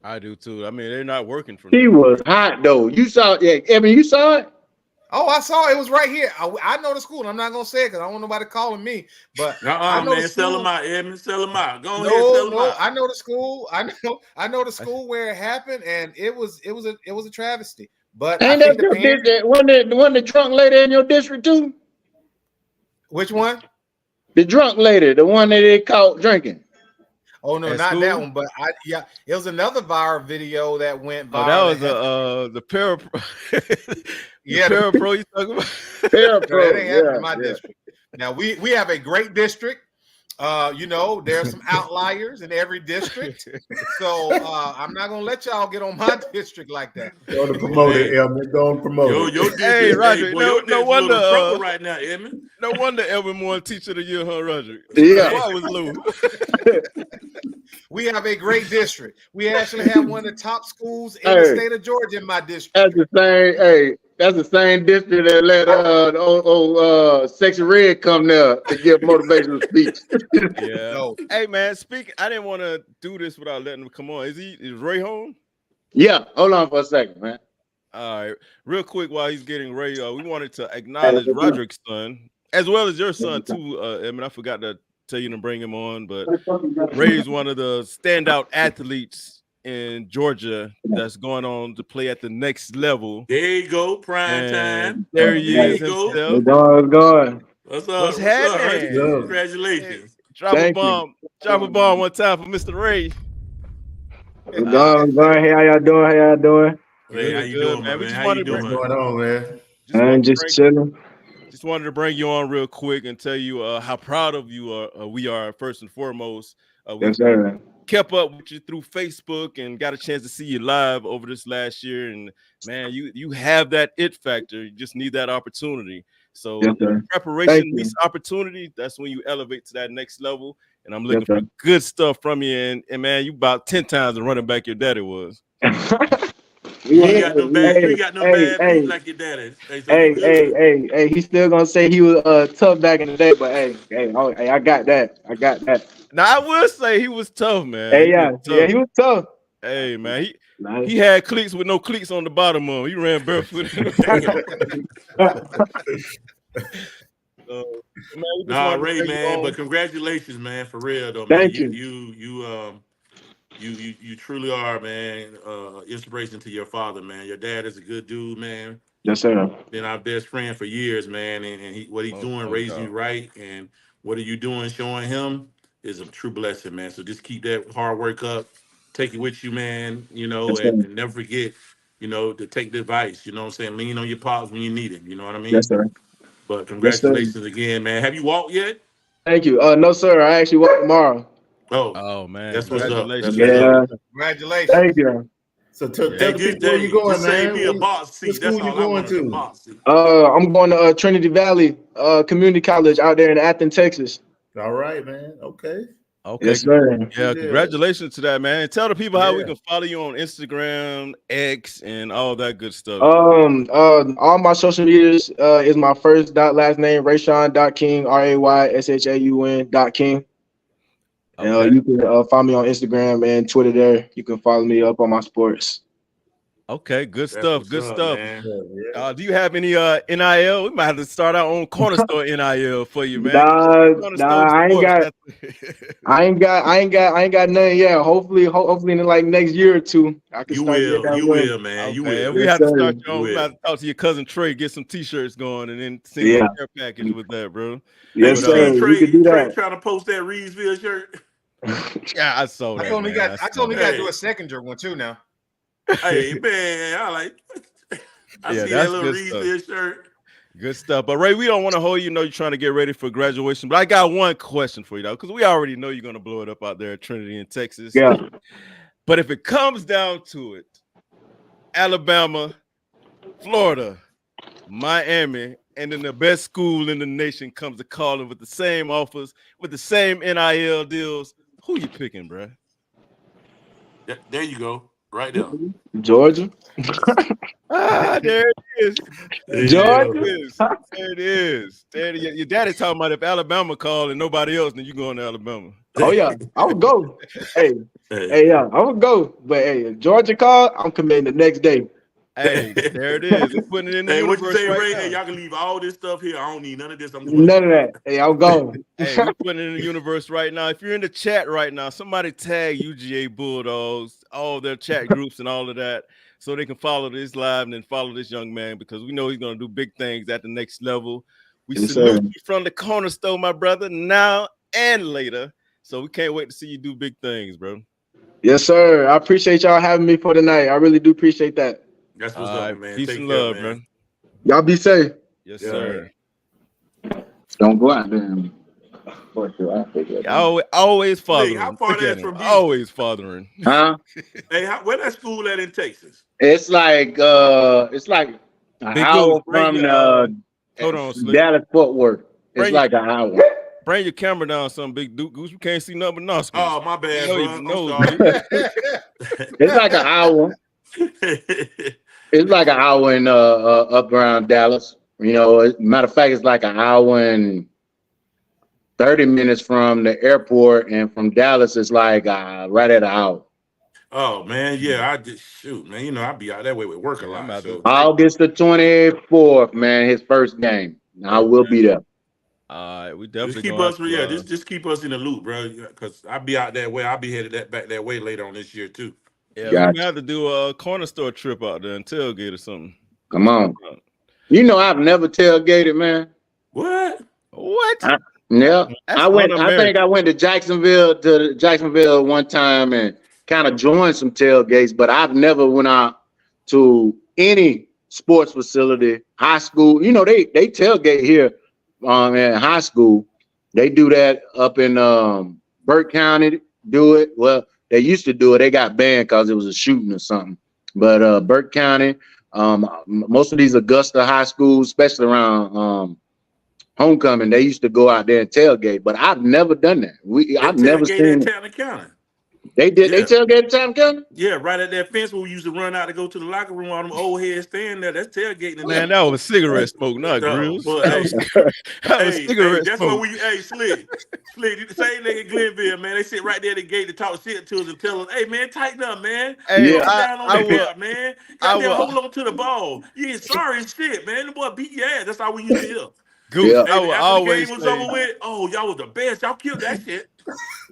I do too. I mean, they're not working for me. He was hot though. You saw it, Evan, you saw it? Oh, I saw it. It was right here. I know the school. I'm not gonna say it because I don't want nobody calling me. But I know man, sell them out, Edmund. Sell them out. Go ahead, sell them out. I know the school. I know the school where it happened, and it was a travesty. But ain't that your district? One the drunk lady in your district too? Which one? The drunk lady, the one that they caught drinking. Oh no, not school? That one. But it was another viral video that went viral. Oh, that was the parapro. Parapro you talking about? Parapro. No, that ain't happening in my district. Now we have a great district. There are some outliers in every district. So I'm not gonna let y'all get on my district like that. Go to promote it, Elman. Go and promote it. Your district, hey, Roger, no wonder right now, Edmund. No wonder Elman won Teacher of the Year, huh, Roger? Yeah. Why was Lou? We have a great district. We actually have one of the top schools in the state of Georgia in my district. That's the same district that let Sexy Red come there to give motivational speech. Yeah. No. Hey man, I didn't want to do this without letting him come on. Is Ray home? Yeah. Hold on for a second, man. All right. Real quick while he's getting Ray, we wanted to acknowledge Roderick's son, as well as your son too. I forgot to tell you to bring him on, but Ray's one of the standout athletes in Georgia that's going on to play at the next level. There you go, prime time. There he is himself. What's going? What's happening? Congratulations. Drop a bomb one time for Mr. Ray. What's going? Hey, how y'all doing? Hey, how you doing, man? How you doing? What's going on, man? I'm just chilling. Just wanted to bring you on real quick and tell you how proud of you we are, first and foremost. Yes, sir. Kept up with you through Facebook and got a chance to see you live over this last year. And man, you have that it factor. You just need that opportunity. So yes, preparation meets opportunity. That's when you elevate to that next level. And I'm looking for good stuff from you. And man, you about 10 times the running back your daddy was. You ain't got no bad feet like your daddy. Hey, he's still gonna say he was tough back in the day, but hey, I got that. Now I will say he was tough, man. Hey, he was tough. Hey man, he had cleats with no cleats on the bottom of him. He ran barefoot. Ray, man, but congratulations, man, for real though. Thank man. You truly are, man, inspiration to your father, man. Your dad is a good dude, man. Yes, sir. Been our best friend for years, man, and what he's doing, raising you right, and what are you doing, showing him is a true blessing, man. So just keep that hard work up, take it with you, man. Yes, and never forget, to take the advice. You know what I'm saying? Lean on your pops when you need it. You know what I mean? Yes, sir. But congratulations again, man. Have you walked yet? Thank you. No, sir. I actually walk tomorrow. Oh man, that's what's up. Congratulations. Thank you. So tell the people where you going, man. Save me a box seat. That's all you going to. I'm going to Trinity Valley Community College out there in Athens, Texas. All right, man. Okay. Yes, sir. Yeah, congratulations to that, man. And tell the people how we can follow you on Instagram, X, and all that good stuff. All my social medias is my first last name, Rayshawn.King, RAYSHAUN.King. Okay. You can find me on Instagram and Twitter there. You can follow me up on my sports. Okay, good stuff. Good stuff. Do you have any NIL? We might have to start our own corner store NIL for you, man. I ain't got nothing yet. Hopefully in like next year or two, I can start. You will, man. Okay. You will. We have to start your own. We have to talk to your cousin Trey, get some t-shirts going, and then send you a care package with that, bro. Yes, sir. Trey, you can do that. Trying to post that Reedsville shirt. Yeah, I saw that. I told him he got to do a secondary one too now. Hey man, I see that little Readiness shirt. Good stuff. But Ray, we don't want to hold you. Know you're trying to get ready for graduation, but I got one question for you though, because we already know you're gonna blow it up out there at Trinity in Texas. Yeah. But if it comes down to it, Alabama, Florida, Miami, and then the best school in the nation comes to calling with the same offers, with the same NIL deals, who you picking, bro? There you go. Right there. Georgia. There it is. Georgia. There it is. Your daddy's talking about if Alabama called and nobody else, then you going to Alabama. Oh yeah, I would go. Hey, yeah, I would go. But hey, if Georgia called, I'm committing the next day. Hey, there it is. They're putting it in the universe. What you say, right Ray? now. Hey, y'all can leave all this stuff here. I don't need none of this. I'm going None of that. Hey, I'll go. Hey, we're putting it in the universe right now. If you're in the chat right now, somebody tag UGA Bulldogs, all their chat groups and all of that, so they can follow this live and then follow this young man, because we know he's going to do big things at the next level. We salute you from the corner store, my brother, now and later. So we can't wait to see you do big things, bro. Yes, sir. I appreciate y'all having me for tonight. I really do appreciate that. That's what's up, man. Peace and love, man. Y'all be safe. Yes, sir. Don't go out there and always fathering. Hey, how far that's from you? Always fathering. Huh? Hey, where that school at in Texas? It's like an hour from Dallas Fort Worth. It's like an hour. Bring your camera down, some big Duke Goose. We can't see nothing but nostrils. Oh, my bad, bro. It's like an hour. It's like an hour in up around Dallas. You know, matter of fact, it's like an hour and 30 minutes from the airport, and from Dallas, it's like right at an hour. Oh man, yeah, I just shoot, man. You know, I'll be out that way with work a lot. So. August the 24th, man, his first game. I will be there. We definitely just keep us in the loop, bro. Because I'll be out that way. I'll be headed back that way later on this year too. Yeah, gotcha. We have to do a corner store trip out there and tailgate or something. Come on. You know, I've never tailgated, man. What? Yeah, I think I went to Jacksonville one time and kind of joined some tailgates, but I've never went out to any sports facility, high school. You know, they tailgate here in high school. They do that up in Burke County. Do it. Well, they used to do it. They got banned because it was a shooting or something. But Burke County, most of these Augusta high schools, especially around homecoming, they used to go out there and tailgate. But I've never done that. I've never seen Tanner County. They did. Yeah. They tailgate at Tanner County. Yeah, right at that fence where we used to run out to go to the locker room. All them old heads staying there. That's tailgating. Man, that was cigarette smoke, not grills. That's smoke. what we. Hey, Slick, the same nigga in Glennville, man. They sit right there at the gate to talk shit to us and tell us, "Hey, man, tighten up, man. Hey, down on the hip, man. Goddamn, hold on to the ball. You ain't sorry as shit, man. The boy beat your ass. That's how we used to hear." Gooch, yeah. Hey, after the game was over with, y'all was the best. Y'all killed that shit.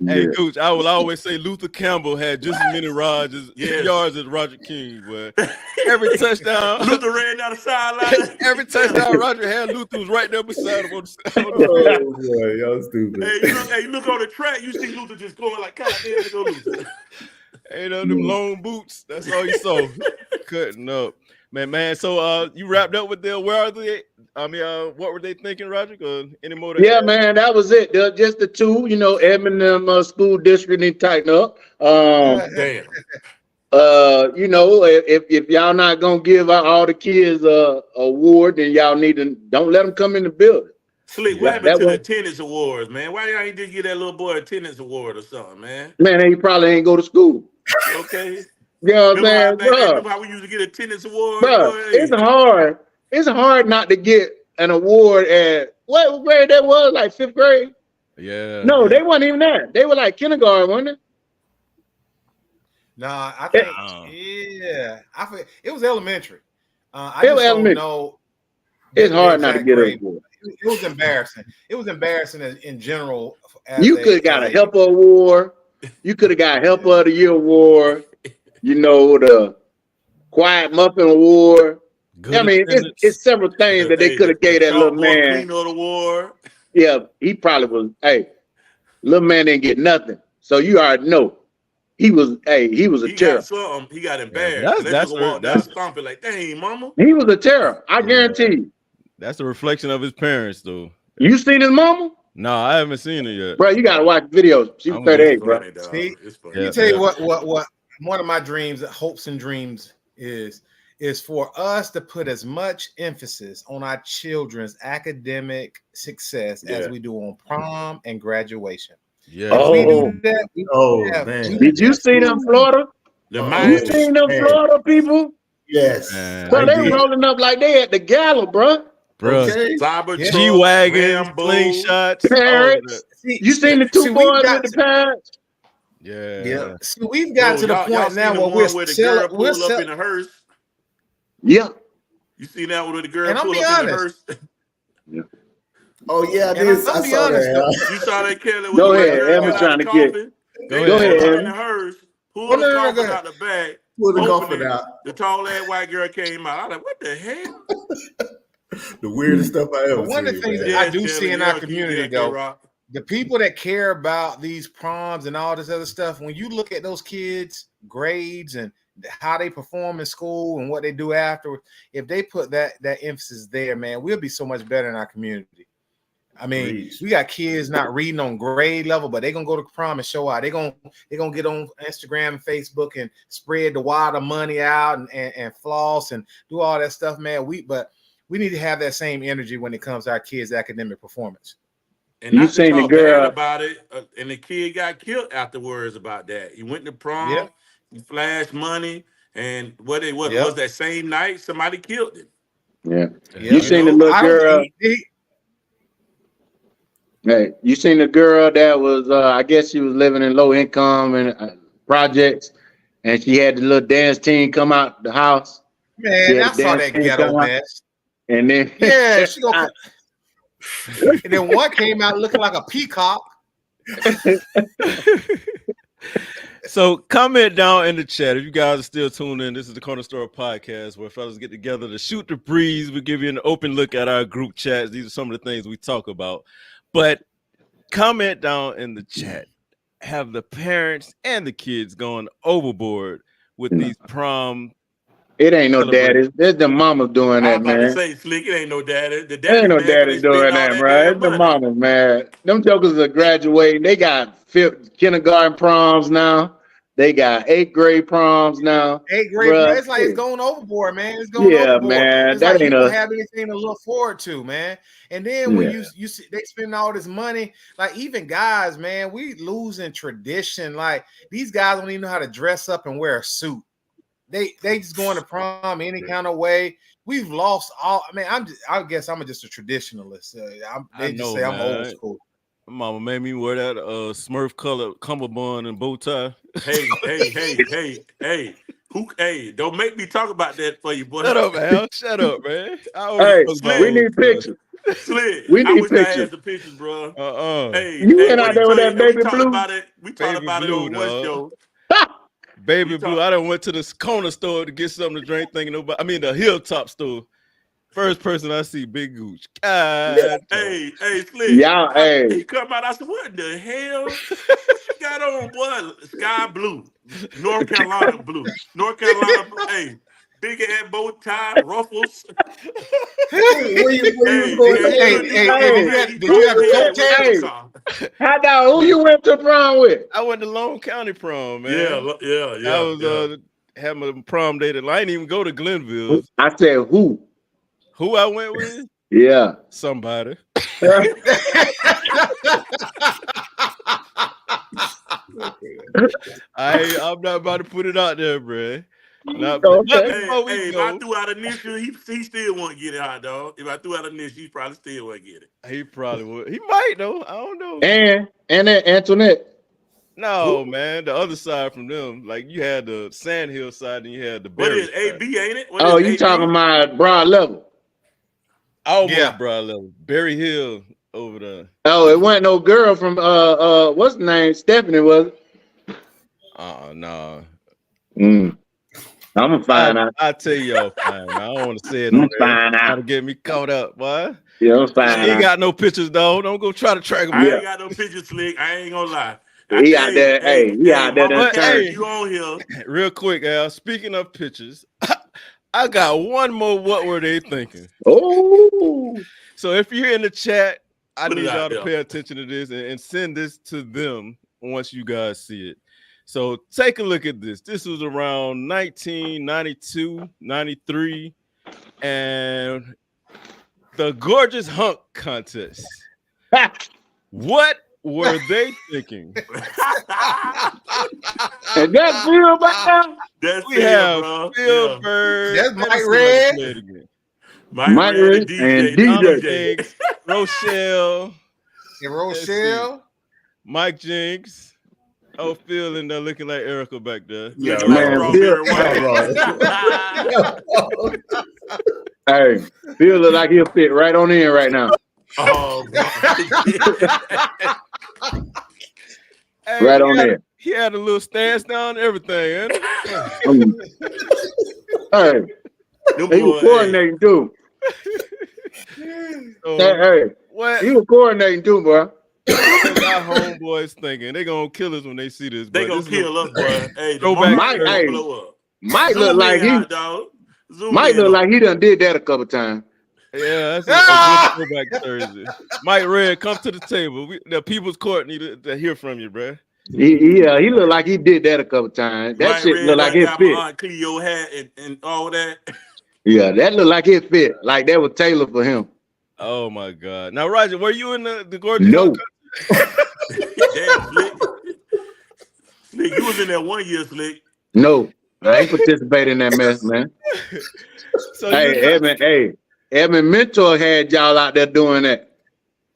Hey, Gooch, I will always say Luther Campbell had just as many yards as Roger King, but every touchdown, Luther ran down the sideline. Every touchdown Roger had, Luther was right there beside him on the boy, y'all stupid. Hey, you look on the track, you see Luther just going like, God damn, go Luther. Hey, them long boots. That's all you saw. Cutting up. Man. So you wrapped up with them. Where are they? I mean, what were they thinking, Roger? Any more? Man, that was it. Just the two, Edmond school district need to tighten up. Damn. If y'all not gonna give all the kids a award, then y'all don't let them come in the building. Slick, what happened to the attendance awards, man? Why y'all ain't just give that little boy an attendance award or something, man? Man, he probably ain't go to school. Okay. You know what I'm saying, bro? Remember how we used to get attendance awards? Bro, it's hard. It's hard not to get an award at what grade that was, like 5th grade? Yeah. No, they weren't even that. They were like kindergarten, weren't they? Nah, I think I forget. It was elementary. I just don't know. It's hard not to get an award. It was embarrassing. It was embarrassing in general. You could have got a helper award. You could have got helper of the year award. The Quiet Muffin Award. I mean, it's several things that they could have gave that little man. Award. Yeah, he probably was. Hey, little man didn't get nothing. So you already know. he was a terror. He got embarrassed. Yeah, that's walked down stomping like, dang, mama. He was a terror. I guarantee you. That's a reflection of his parents, though. You seen his mama? No, I haven't seen it yet. Bro, you gotta watch videos. She was 38, bro. See, let me tell you what one of my dreams, hopes and dreams is for us to put as much emphasis on our children's academic success as we do on prom and graduation. Yeah. Man. Did you see them Florida? You seen them Florida people? Yes. So they rolling up like they at the gala, bro. Okay. G-Wagon, slingshots. You seen the two boys with the pads? Yeah. See, we've got to the point now where we're up in a hearse. Yeah. You see that one with the girl pull up in the hearse? Yeah. Oh yeah, I saw that. You saw that, Kelly? Go ahead. Emma trying to get. Go ahead. In the hearse, pull the coffin out the bag. Pull the coffin out. The tall ass white girl came out. I was like, what the hell? The weirdest stuff I ever seen. One of the things that I do see in our community, though, the people that care about these proms and all this other stuff, when you look at those kids' grades and how they perform in school and what they do afterwards, if they put that emphasis there, man, we'll be so much better in our community. I mean, we got kids not reading on grade level, but they're gonna go to prom and show out. They're gonna get on Instagram and Facebook and spread the wad of money out and floss and do all that stuff, man. We need to have that same energy when it comes to our kids' academic performance. And you seen the girl about it, and the kid got killed afterwards about that. He went to prom, he flashed money, and what was that same night somebody killed him. Yeah. You seen the little girl? Hey, you seen the girl that was? I guess she was living in low income and projects, and she had the little dance team come out the house. Man, I saw that ghetto mess. And then she gonna. And then one came out looking like a peacock. So comment down in the chat if you guys are still tuned in. This is the Corner Store Podcast where fellas get together to shoot the breeze. We give you an open look at our group chats. These are some of the things we talk about. But comment down in the chat. Have the parents and the kids going overboard with these prom? It ain't no daddies. There's the mamas doing that, man. I was about to say, Slick, it ain't no daddy. The daddy ain't no daddies doing that, bro. It's the mamas, man. Them jokers are graduating. They got kindergarten proms now. They got 8th grade proms now. 8th grade, bruh. It's like it's going overboard, man. It's going overboard. Man. It's that like ain't you don't have anything to look forward to, man. And then when you see they spend all this money, like even guys, man, we losing tradition. Like these guys don't even know how to dress up and wear a suit. They just going to prom any kind of way. We've lost all. I mean, I guess I'm just a traditionalist. I'm old school. Mama made me wear that Smurf colored cummerbund and bow tie. Hey, don't make me talk about that for you, boy. Shut up, Al. Shut up, man. Hey, we need pictures. Slick, we need pictures. I had the pictures, bro. Hey, you went out there with that baby blue. We talked about it on one show. Baby blue. I done went to the corner store to get something to drink. Thinking nobody. I mean the Hilltop store. First person I see, Big Gooch. God. Hey, Slick. Yeah, hey. He come out. I said, "What the hell? What you got on, boy? Sky blue, North Carolina blue, North Carolina. Hey, big ass bow tie, ruffles. Did you have coattails? How about who you went to prom with? I went to Long County prom, man. Yeah. I was had my prom date. I didn't even go to Glennville. I said who? Who I went with? Yeah, somebody. I'm not about to put it out there, bro. If I threw out a niche, he still won't get it out, dog. If I threw out a niche, he probably still won't get it. He probably would. He might though. I don't know. And then Antoinette. No, man, the other side from them. Like you had the Sandhill side and you had the Berry side. AB, ain't it? You AB? Talking about Broad Level? Almost Broad Level. Berry Hill over there. Oh, it wasn't no girl from what's the name? Stephanie, was it? No. I'm gonna find out. I'll tell y'all fine. I don't want to say it. I'm find out. Try to get me caught up, boy. Yeah, I'm fine. Ain't got no pictures though. Don't go try to track them. I ain't got no pictures, Slick. I ain't gonna lie. He out there. Hey, he out there. Mama, Hey, you on here? Real quick, Al. Speaking of pictures, I got one more. What were they thinking? Oh. So if you're in the chat, I Put it need y'all out to there. pay attention to this and send this to them once you guys see it. So take a look at this. This was around 1992, 93, and the Gorgeous Hunk contest. What were they thinking? And that's Phil back now? That's We have bro. Phil Bird. That's Mike Let me see if I can Red. play it again. Mike Red, the and DJ. Donald DJ. Jinx, Rochelle, And Rochelle. Mike Jinx. Oh, Phil in there looking like Erica back there. Yeah, Looking like man, strawberry wine. Hey, Phil look like he'll fit right on in right now. Oh, Hey, Right on there. He had a little stance down and everything. Hey, he was coordinating too. Hey, what? he was coordinating too, bro. Our homeboys thinking they gonna kill us when they see this. They gonna kill us, bro. Hey, go back. Mike, hey, blow up. Mike Zoom look like in, he. hot dog. Zoom Mike in look on like he done did that a couple times. Yeah, that's a good throwback Thursday. Mike Red, come to the table. The People's Court need to hear from you, bro. He looked like he did that a couple times. That Mike shit Red look like it got fit. my Aunt Cleo hat and all that. Yeah, that looked like it fit. Like that was tailored for him. Oh my God! Now, Roger, were you in the Gorgeous? No. Damn, Slick. Slick, you was in there 1 year, Slick. No, I ain't participating in that mess, man. So hey, Edmund Mentor had y'all out there doing that.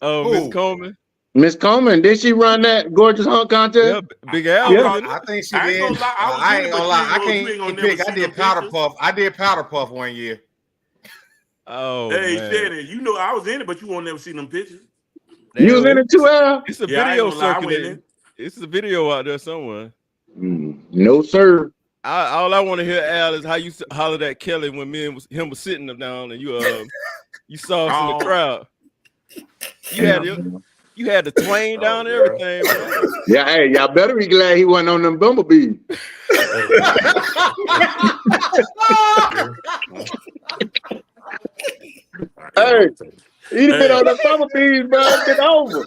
Oh, Miss Coleman. Miss Coleman, did she run that Gorgeous Hunk contest? Yeah, Big Al. Yeah. I think she I ain't did. gonna lie, I ain't gonna lie. I can't pick. I did powder pictures. puff. I did powder puff 1 year. Oh, hey, man. Shannon, you know I was in it, but you won't never see them pictures. You was in it too, Al? It's a Yeah, I ain't video gonna lie, I went circulating. in. It's a video out there somewhere. No, sir. All I want to hear, Al, is how you hollered at Kelly when him was sitting up down and you saw us in the crowd. You had the twain down and everything, man. Yeah, hey, y'all better be glad he wasn't on them bumblebees. Hey, he done been on the bumblebees, bro. It's over.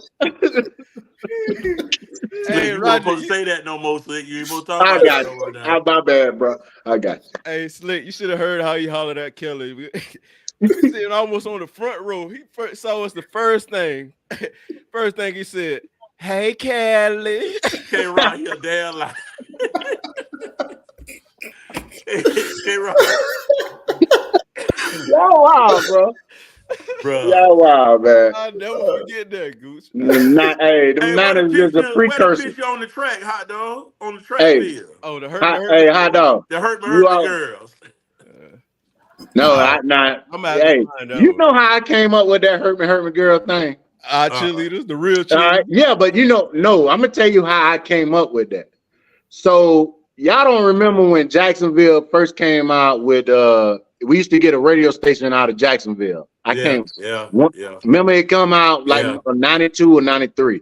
Hey, you weren't supposed to say that no more, Slick. You ain't supposed to talk about that no more now. My bad, bro. I got you. Hey, Slick, you should have heard how he hollered at Kelly. He was sitting almost on the front row. He first saw us the first thing. First thing he said, "Hey, Kelly." Can't rock your damn life. Can't rock. Y'all wild, bro. Y'all wild, man. I'll never forget that, Gooch. Them Niners just a precursor. Where the picture on the track, hot dog? On the track field. Oh, the hurt. Hey, hot dog. The hurt girls. No, I'm not. Hey, you know how I came up with that hurt me girl thing? Cheerleaders, the real cheerleaders. Yeah, but no, I'm gonna tell you how I came up with that. So y'all don't remember when Jacksonville first came out with we used to get a radio station out of Jacksonville. Remember it come out like 92 or 93.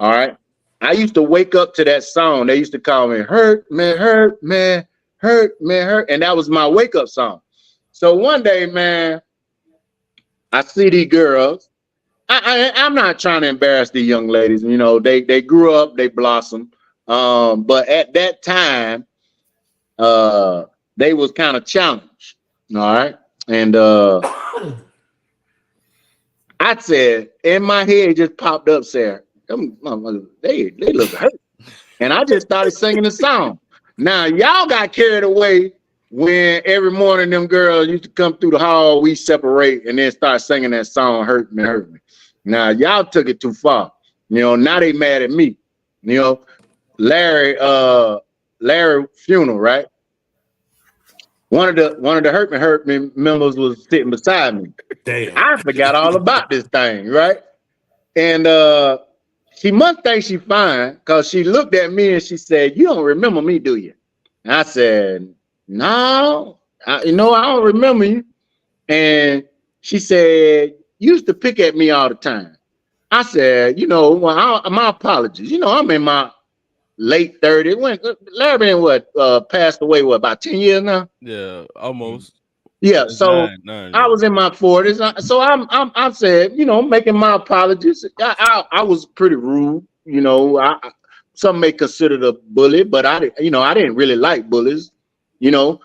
All right. I used to wake up to that song. They used to call me hurt me, hurt me, hurt me, hurt. And that was my wake up song. So one day, man, I see these girls. I'm not trying to embarrass these young ladies. You know, they grew up, they blossomed. But at that time, they was kind of challenged. All right. And I said, in my head, it just popped up, Sarah. They look hurt. And I just started singing the song. Now, y'all got carried away when every morning them girls used to come through the hall, we separate and then start singing that song, Hurt Me, Hurt Me. Now, y'all took it too far. You know, now they mad at me. You know, Larry funeral, right? One of the Hurt Me members was sitting beside me. Damn. I forgot all about this thing, right? And she must think she fine because she looked at me and she said, "You don't remember me, do you?" And I said, "No, I don't remember you." And she said, "You used to pick at me all the time." I said, "My apologies. I'm in my late 30s. When Larry been passed away about 10 years now? Yeah, almost. Yeah, so I was in my 40s. So I said, making my apologies. I was pretty rude, some may consider it a bully, but I didn't really like bullies. We just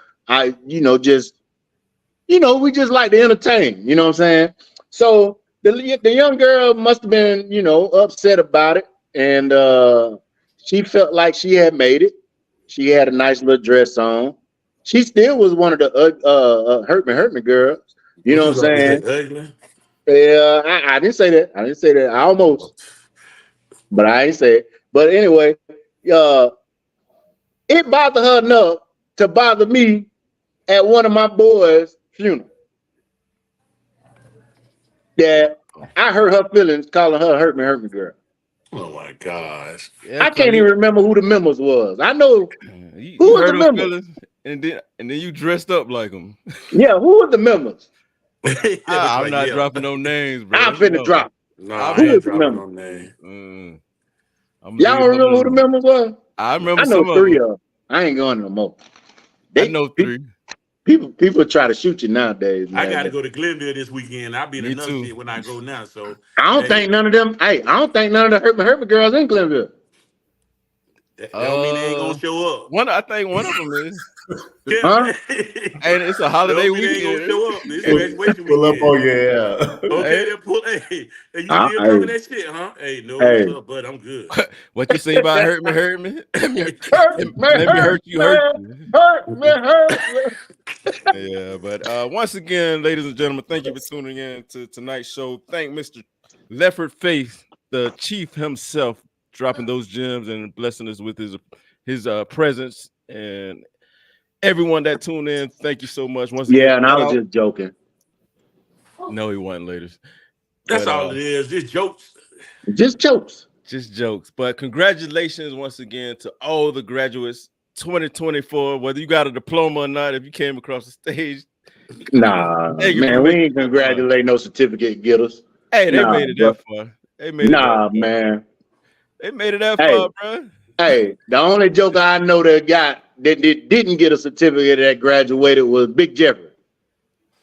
like to entertain, you know what I'm saying? So the young girl must have been, upset about it. And she felt like she had made it. She had a nice little dress on. She still was one of the hurt me girls. You know what I'm saying? Yeah, I didn't say that. I almost, but I ain't say it. But anyway, it bothered her enough to bother me at one of my boys' funeral. That I hurt her feelings calling her hurt me girl. Oh my gosh. Yeah, I can't even remember who the members was. I know who was the members. And then you dressed up like them. Yeah, who was the members? I'm not dropping no names, bro. I'm finna drop. No, I ain't dropping no names. Y'all don't remember who the members was? I remember. I know three of them. I ain't going no more. I know three. People try to shoot you nowadays, man. I got to go to Glennville this weekend. I'll be in another shit when I go now. So I don't think none of them. Hey, I don't think none of the hurt me girls in Glennville. That don't mean they ain't gonna show up. I think one of them is. Huh? And it's a holiday weekend. They ain't gonna show up. This graduation pull weekend. Up on yeah. Okay, they pull. Hey, you still coming that shit, huh? Hey, no, what's up, bud? I'm good. What you say about hurt me? Hurt me. Yeah, but once again, ladies and gentlemen, thank you for tuning in to tonight's show. Thank Mr. Lefford Fate, the chief himself, dropping those gems and blessing us with his presence, and everyone that tuned in. Thank you so much. Once again, and I was just joking. No, he wasn't, ladies. That's all it is. Just jokes. Just jokes. Just jokes. But congratulations once again to all the graduates 2024, whether you got a diploma or not, if you came across the stage. Nah, man, we ain't congratulate no certificate getters. Hey, they made it that far. They made it that far. Man. They made it that far, bro. Hey, the only joker I know that didn't get a certificate that graduated was Big Jeffrey.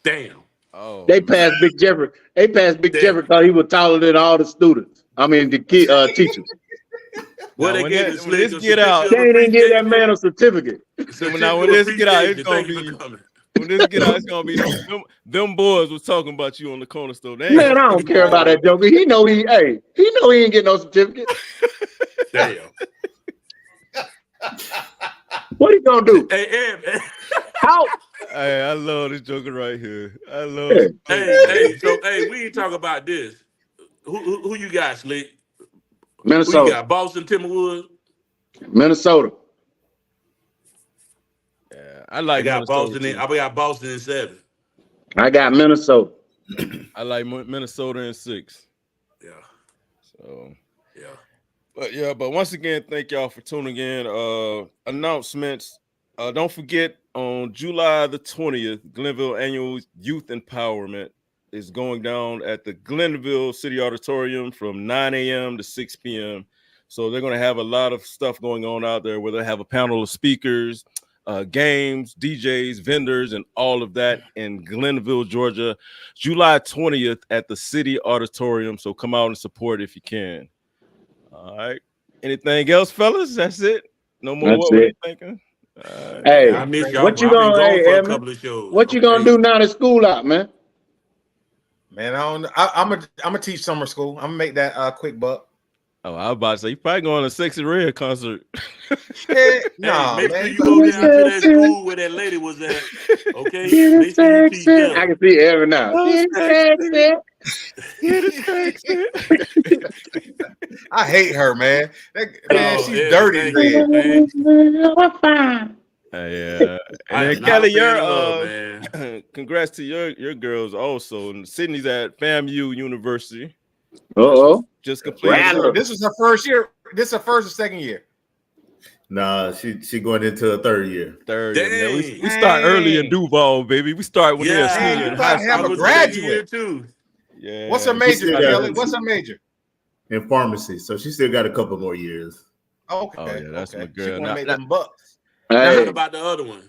Damn. Oh, they passed Big Jeffrey. They passed Big Jeffrey because he was taller than all the students. I mean, the teachers. Well, they gave when this get out, they didn't give that man a certificate. So when this get out, it's gonna be. When this get out, it's gonna be them boys was talking about you on the corner store. Man, I don't care about that joker. He know he ain't getting no certificate. Damn. What he gonna do? Hey, how? Hey, I love this joker right here. I love it. Hey, we ain't talk about this. Who you got, Slick? Minnesota. Who you got? Boston Timberwolves? Minnesota. Yeah, I got Boston. I got Boston in 7. I got Minnesota. I like Minnesota in 6. Yeah. So yeah. But once again, thank y'all for tuning in. Announcements. Don't forget, on July the 20th, Glennville Annual Youth Empowerment is going down at the Glennville City Auditorium from 9 a.m. to 6 p.m. So they're going to have a lot of stuff going on out there where they have a panel of speakers, games, DJs, vendors, and all of that in Glennville, Georgia, July 20th at the City Auditorium. So come out and support if you can. All right. Anything else, fellas? That's it. No more. What were you thinking? Hey, I miss y'all. What you gonna? For a couple of shows. What you gonna do now that school out, man? Man, I'm gonna teach summer school. I'm gonna make that quick buck. Oh, I was about to say you probably going to Sexy Red concert. No, make man. sure you go down to that school where that lady was at. Okay, make sure you teach them. I can see every now. I hate her, man. She's dirty, man. Yeah. And then Kelly, congrats to your girls also. And Sydney's at FAMU University. Just completed. This is her first year. This is her first or second year. Nah, she going into her third year. Third year. We start early in Duval, baby. We start when they're senior. You gotta have a graduate too. Yeah. What's her major, Kelly? What's her major? In pharmacy. So she still got a couple more years. Okay. Oh yeah, that's my girl. She want to make them bucks. Now, how about the other one?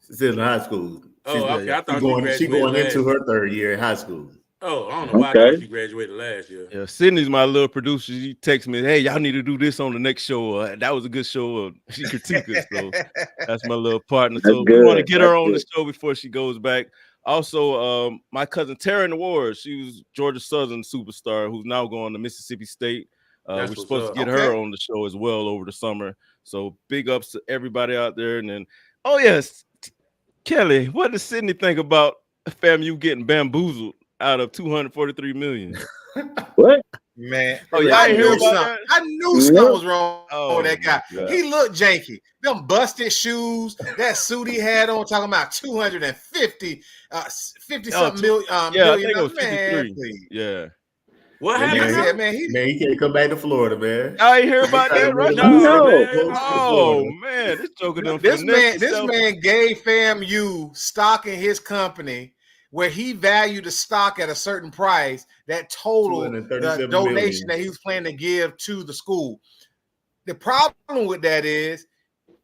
She's in high school. Oh, okay. I thought she going into her third year in high school. Oh, I don't know why I thought she graduated last year. Yeah, Sydney's my little producer. She texts me, "Hey, y'all need to do this on the next show. That was a good show." She critiques us, so that's my little partner. So we want to get her on the show before she goes back. Also, my cousin Tara in the Wars, she was Georgia Southern superstar who's now going to Mississippi State. We're supposed to get her on the show as well over the summer. So big ups to everybody out there. And then, oh yes, Kelly, what does Sydney think about FAMU getting bamboozled out of $243 million? What? Man, oh yeah, I knew something was wrong with that guy. God. He looked janky. Them busted shoes, that suit he had on, talking about 250, 50 something million. Yeah, I think it was 53. Yeah. What happened? Man, he can't come back to Florida, man. I ain't hear about that right now. No. Oh man, this joker done this man gave FAMU stock in his company where he valued the stock at a certain price that totaled the donation that he was planning to give to the school. The problem with that is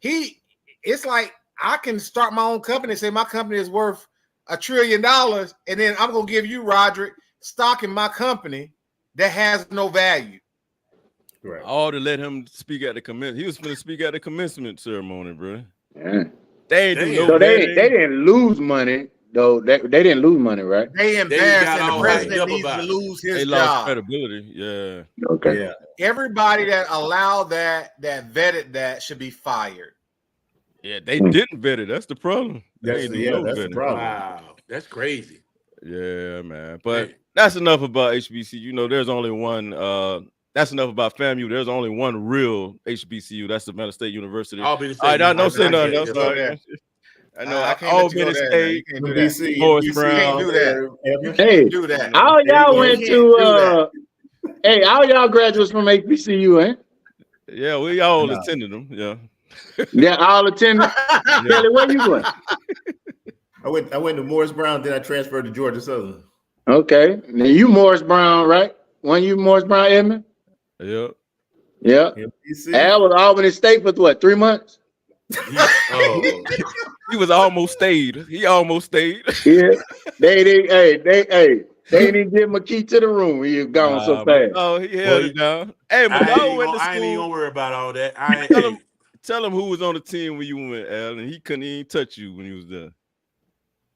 it's like I can start my own company and say my company is worth $1 trillion, and then I'm gonna give you, Roderick, stock in my company that has no value. Right. All to let him speak at the commencement. He was going to speak at the commencement ceremony, bro. Yeah. They didn't lose money. Though they didn't lose money, right? They embarrassed, and the president needs to lose his job. They lost credibility. Yeah. Okay. Yeah. Everybody that allowed that vetted that should be fired. Yeah, they didn't vet it. That's the problem. That's the problem. Wow, that's crazy. Yeah, man. But that's enough about HBCU. There's only one. That's enough about FAMU. There's only one real HBCU. That's Savannah State University. I'll be the same. I don't say nothing else. I know. I can't let you go there. You can't do that. Morris Brown. Can't do that. Hey, do that. All y'all went to. Hey, all y'all graduates from HBCU, eh? Yeah, we all attended them. Yeah. Yeah, all attended. Kelly, where you going? I went to Morris Brown, then I transferred to Georgia Southern. Okay. Now you Morris Brown, right? Weren't you Morris Brown, Edmund? Yeah. Yeah. Al was Albany State for what, 3 months? He was almost stayed. He almost stayed. Yeah. They didn't even give him a key to the room. He was gone so fast. Oh, he held it down. Hey, but I ain't even gonna worry about all that. Tell him who was on the team when you went, Al, and he couldn't even touch you when he was there.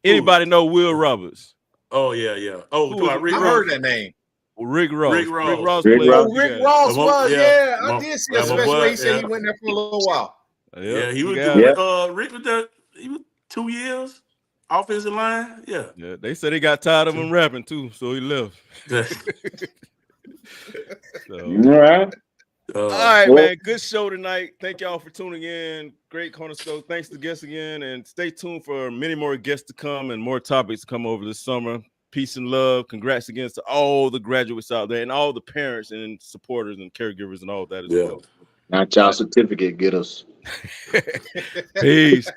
Anybody know Will Roberts? Oh, yeah. Oh, I heard that name. Rick Ross. Rick Ross was, yeah. I did see a special where he said he went there for a little while. Yeah, he was Rick was there. He was 2 years offensive line. Yeah. They said they got tired of him rapping too, so he left. All right, man. Good show tonight. Thank y'all for tuning in. Great cornerstone. Thanks to guests again, and stay tuned for many more guests to come and more topics to come over this summer. Peace and love. Congrats again to all the graduates out there and all the parents and supporters and caregivers and all that as well. Not y'all certificate, get us. Peace.